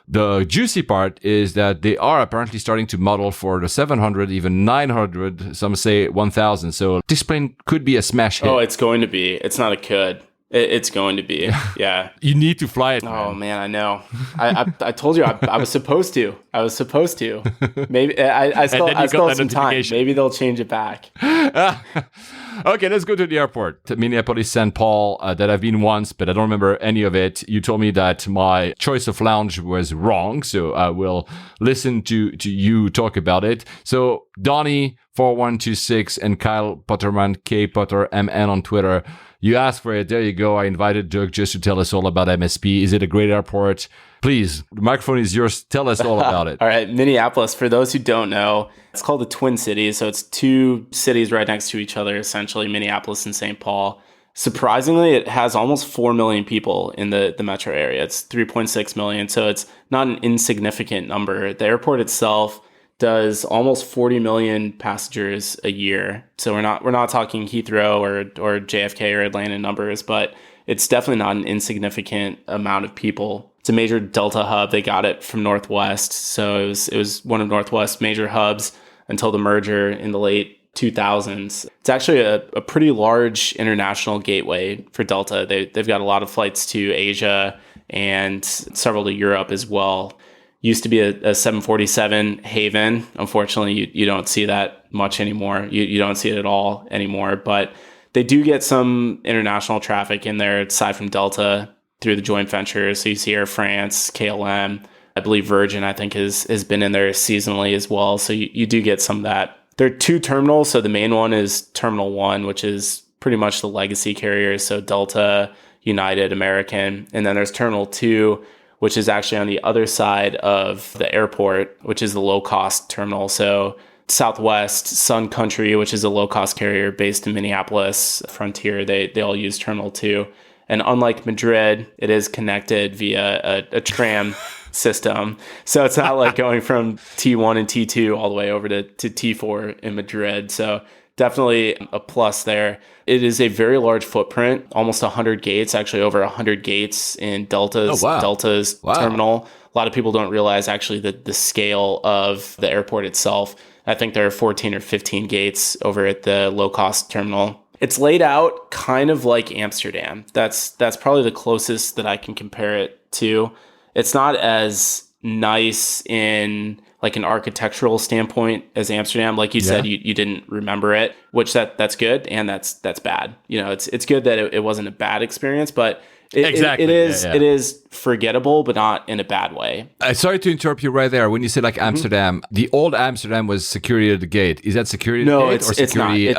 The juicy part is that they are apparently starting to model for the 700, even 900. Some say 1,000. So this plane could be a smash hit. Oh, it's going to be. It's not a could. It's going to be. Yeah. You need to fly it. Oh, man, I know. I told you I was supposed to. Maybe I still have some time. Maybe they'll change it back. Okay, let's go to the airport. Minneapolis, St. Paul, that I've been once, but I don't remember any of it. You told me that my choice of lounge was wrong, so I will listen to you talk about it. So Donnie 4126 and Kyle Potterman, K Potter MN on Twitter. You asked for it. There you go. I invited Doug just to tell us all about MSP. Is it a great airport? Please, the microphone is yours. Tell us all about it. All right. Minneapolis, for those who don't know, it's called the Twin Cities. So it's 2 cities right next to each other, essentially, Minneapolis and St. Paul. Surprisingly, it has almost 4 million people in the metro area. It's 3.6 million, so it's not an insignificant number. The airport itself does almost 40 million passengers a year. So we're not talking Heathrow or JFK or Atlanta numbers, but it's definitely not an insignificant amount of people. It's a major Delta hub. They got it from Northwest, so it was one of Northwest's major hubs until the merger in the late 2000s. It's actually a pretty large international gateway for Delta. They've got a lot of flights to Asia and several to Europe as well. Used to be a 747 haven. Unfortunately, you don't see that much anymore. You don't see it at all anymore, but they do get some international traffic in there aside from Delta through the joint ventures. So you see Air France, KLM, I believe Virgin, I think has been in there seasonally as well. So you do get some of that. There are two terminals. So the main one is Terminal 1, which is pretty much the legacy carriers. So Delta, United, American. And then there's Terminal 2, which is actually on the other side of the airport, which is the low-cost terminal. So Southwest, Sun Country, which is a low-cost carrier based in Minneapolis, Frontier, they all use Terminal 2. And unlike Madrid, it is connected via a tram system. So it's not like going from T1 and T2 all the way over to T4 in Madrid. So definitely a plus there. It is a very large footprint, almost 100 gates, actually over 100 gates in Delta's terminal. A lot of people don't realize actually the scale of the airport itself. I think there are 14 or 15 gates over at the low-cost terminal. It's laid out kind of like Amsterdam. That's probably the closest that I can compare it to. It's not as nice in like an architectural standpoint as Amsterdam. Like you said, you didn't remember it, which that's good and that's bad. You know, it's good that it wasn't a bad experience, but it is forgettable, but not in a bad way. Sorry to interrupt you right there. When you say like Amsterdam, the old Amsterdam was security at the gate. Is that security at the gate or security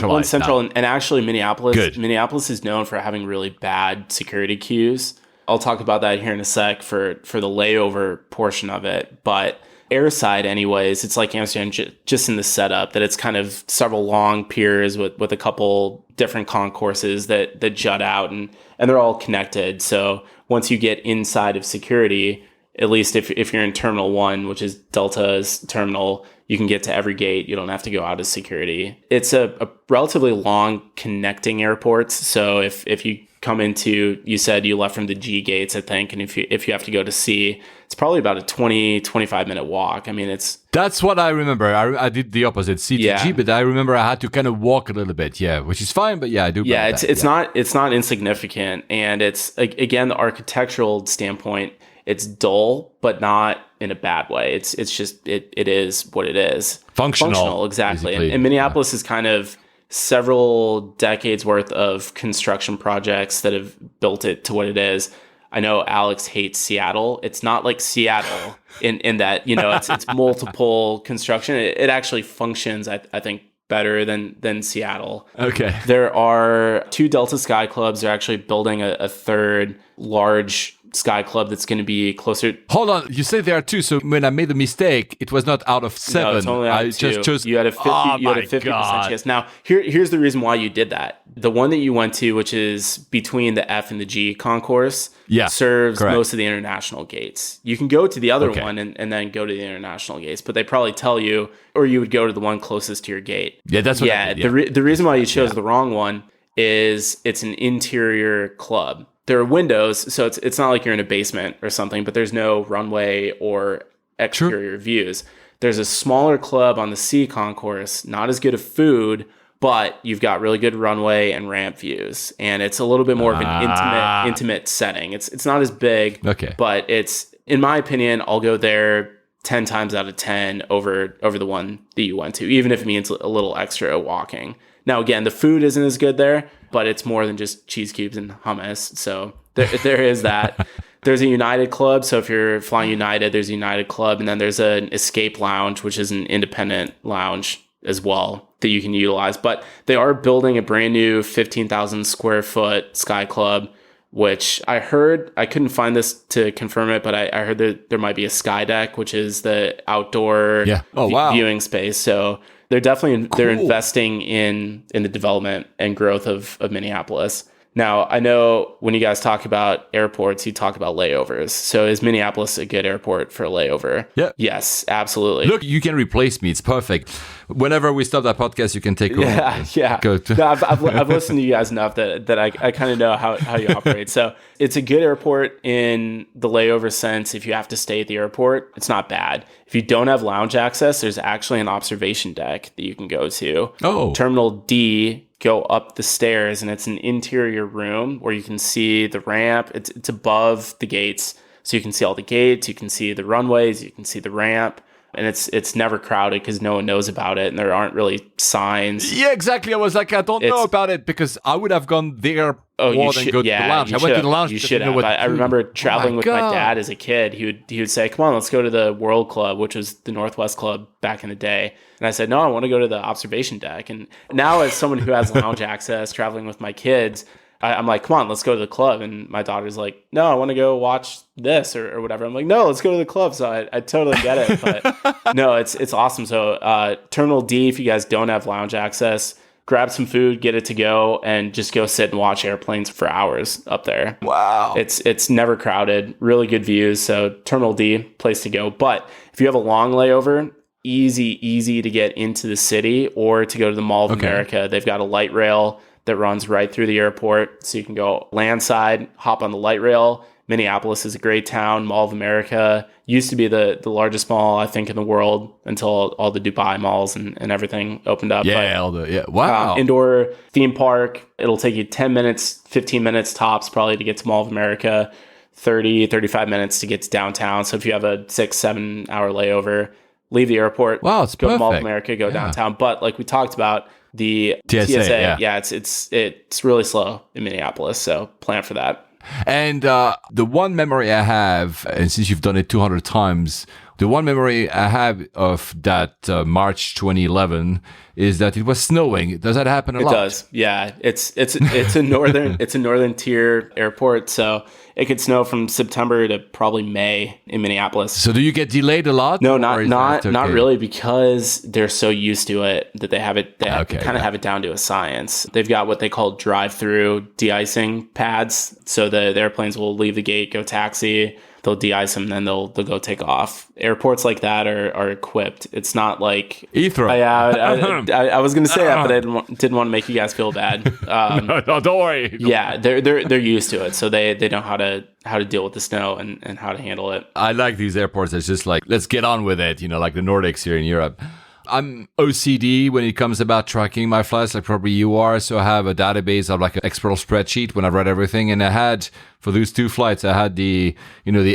one central? No. And actually Minneapolis. Good. Minneapolis is known for having really bad security queues. I'll talk about that here in a sec for the layover portion of it. But airside anyways, it's like Amsterdam just in the setup that it's kind of several long piers with a couple different concourses that jut out and they're all connected. So once you get inside of security, at least if you're in Terminal 1, which is Delta's terminal, you can get to every gate. You don't have to go out of security. It's a relatively long connecting airports. So if you come into, you said you left from the G gates, I think, and if you have to go to C, it's probably about a 25 minute walk. I mean, that's what I remember. I did the opposite, C to G, but I remember I had to kind of walk a little bit, which is fine, but I do. Yeah, it's not insignificant, and it's again the architectural standpoint. It's dull, but not in a bad way. It's just it is what it is. Functional, exactly. And Minneapolis is kind of several decades worth of construction projects that have built it to what it is. I know Alex hates Seattle. It's not like Seattle in that, you know, it's multiple construction. It actually functions, I think, better than Seattle. Okay. There are 2 Delta Sky Clubs. They're actually building a third large Sky Club that's going to be closer. Hold on, you say there are 2. So when I made the mistake, it was not out of 7. No, it's only out of 2. Just chose. You had a 50% chance. Now, here's the reason why you did that. The one that you went to, which is between the F and the G concourse, serves most of the international gates. You can go to the other one and then go to the international gates, but they probably tell you, or you would go to the one closest to your gate. Yeah, that's what I did. The reason why you chose the wrong one is it's an interior club. There are windows, so it's not like you're in a basement or something, but there's no runway or exterior views. There's a smaller club on the C concourse, not as good of food, but you've got really good runway and ramp views, and it's a little bit more of an intimate setting. It's not as big, but it's, in my opinion, I'll go there 10 times out of 10 over the one that you went to, even if it means a little extra walking. Now, again, the food isn't as good there, but it's more than just cheese cubes and hummus. So there is that. There's a United Club. So if you're flying United, there's a United Club. And then there's an Escape Lounge, which is an independent lounge as well that you can utilize. But they are building a brand new 15,000 square foot Sky Club, which I heard, I couldn't find this to confirm it, but I heard that there might be a Sky Deck, which is the outdoor viewing space. So they're investing in the development and growth of Minneapolis. Now, I know when you guys talk about airports, you talk about layovers. So is Minneapolis a good airport for a layover? Yeah. Yes, absolutely. Look, you can replace me. It's perfect. Whenever we stop that podcast, you can take over. Yeah. No, I've listened to you guys enough that I kind of know how you operate. So it's a good airport in the layover sense. If you have to stay at the airport, it's not bad. If you don't have lounge access, there's actually an observation deck that you can go to. Oh. Terminal D, go up the stairs, and it's an interior room where you can see the ramp. It's above the gates, so you can see all the gates, you can see the runways, you can see the ramp, and it's never crowded because no one knows about it, and there aren't really signs. Yeah, exactly. I was like, I don't know about it because I would have gone there more than go to the lounge. I went to the lounge. You should have. I remember traveling with my dad as a kid. He would say, "Come on, let's go to the World Club," which was the Northwest Club back in the day. And I said, "No, I want to go to the observation deck." And now, as someone who has lounge access, traveling with my kids, I'm like, "Come on, let's go to the club." And my daughter's like, "No, I want to go watch this or whatever." I'm like, "No, let's go to the club." So I totally get it. But no, it's awesome. So Terminal D, if you guys don't have lounge access, grab some food, get it to go, and just go sit and watch airplanes for hours up there. Wow. It's never crowded, really good views. So Terminal D, place to go. But if you have a long layover, easy to get into the city or to go to the Mall of America. They've got a light rail that runs right through the airport. So you can go landside, hop on the light rail. Minneapolis is a great town. Mall of America used to be the largest mall, I think, in the world until all the Dubai malls and everything opened up. Yeah, wow. Indoor theme park. It'll take you 10 minutes, 15 minutes tops probably to get to Mall of America, 30, 35 minutes to get to downtown. So if you have a 6-7 hour layover, leave the airport, wow, it's go perfect. to Mall of America, go downtown. But like we talked about, the TSA, it's really slow in Minneapolis. So plan for that. And the one memory I have, and since you've done it 200 times, the one memory I have of that March 2011 is that it was snowing. Does that happen a lot? It does. Yeah, it's a northern tier airport, so it could snow from September to probably May in Minneapolis. So do you get delayed a lot? No, not really, because they're so used to it that they have it. They kind of have it down to a science. They've got what they call drive-through de-icing pads, so the airplanes will leave the gate, go taxi. They'll de-ice them, then they'll go take off. Airports like that are equipped. It's not like Heathrow. I was going to say that, but I didn't want to make you guys feel bad. No, don't worry. Yeah, they're used to it, so they know how to deal with the snow and how to handle it. I like these airports. It's just like, let's get on with it. Like the Nordics here in Europe. I'm OCD when it comes about tracking my flights, like probably you are. So I have a database of like an Excel spreadsheet when I write everything. And I had, for those 2 flights, I had the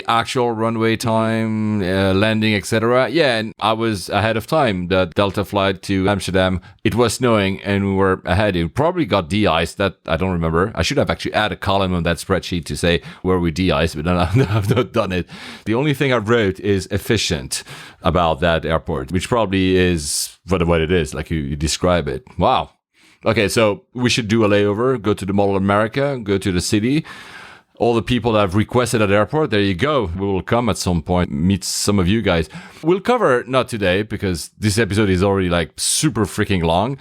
actual runway time, landing, etc. Yeah, and I was ahead of time. The Delta flight to Amsterdam, it was snowing and we were ahead. It probably got de-iced. That I don't remember. I should have actually added a column on that spreadsheet to say where we de-iced, but I've not done it. The only thing I wrote is efficient about that airport, which probably is what it is, like you describe it. Wow. Okay, so we should do a layover, go to the Mall of America, go to the city. All the people that have requested at the airport, there you go. We will come at some point, meet some of you guys. We'll cover, not today, because this episode is already like super freaking long.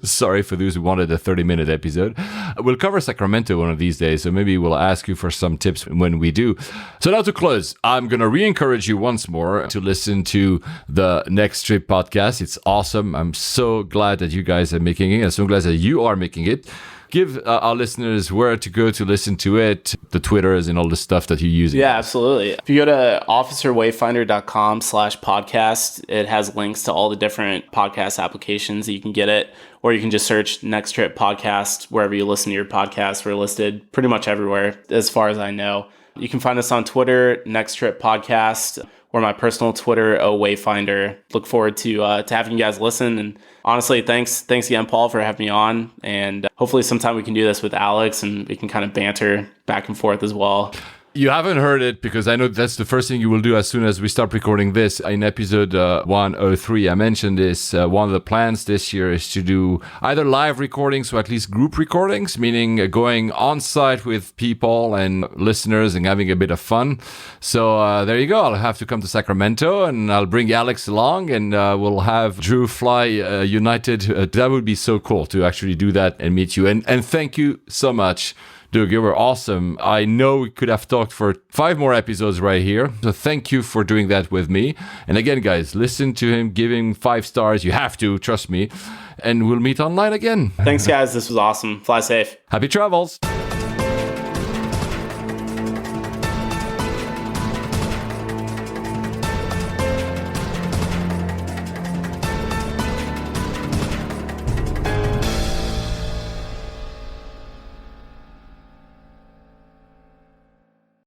Sorry for those who wanted a 30-minute episode. We'll cover Sacramento one of these days, so maybe we'll ask you for some tips when we do. So now to close, I'm going to re-encourage you once more to listen to the Next Trip podcast. It's awesome. I'm so glad that you guys are making it. I'm so glad that you are making it. Give our listeners where to go to listen to it, the Twitters and all the stuff that you're using. Yeah, absolutely. If you go to officerwayfinder.com/podcast, it has links to all the different podcast applications that you can get it, or you can just search Next Trip Podcast wherever you listen to your podcasts. We're listed pretty much everywhere, as far as I know. You can find us on Twitter, Next Trip Podcast, or my personal Twitter, Wayfinder. Look forward to having you guys listen. And honestly, thanks again, Paul, for having me on. And hopefully sometime we can do this with Alex and we can kind of banter back and forth as well. You haven't heard it because I know that's the first thing you will do as soon as we start recording this. In episode 103, I mentioned this. One of the plans this year is to do either live recordings or at least group recordings, meaning going on site with people and listeners and having a bit of fun. So there you go. I'll have to come to Sacramento and I'll bring Alex along and we'll have Drew fly United. That would be so cool to actually do that and meet you. And thank you so much. Doug, you were awesome. I know we could have talked for 5 more episodes right here. So thank you for doing that with me. And again, guys, listen to him, give him 5 stars. You have to, trust me. And we'll meet online again. Thanks, guys. This was awesome. Fly safe. Happy travels.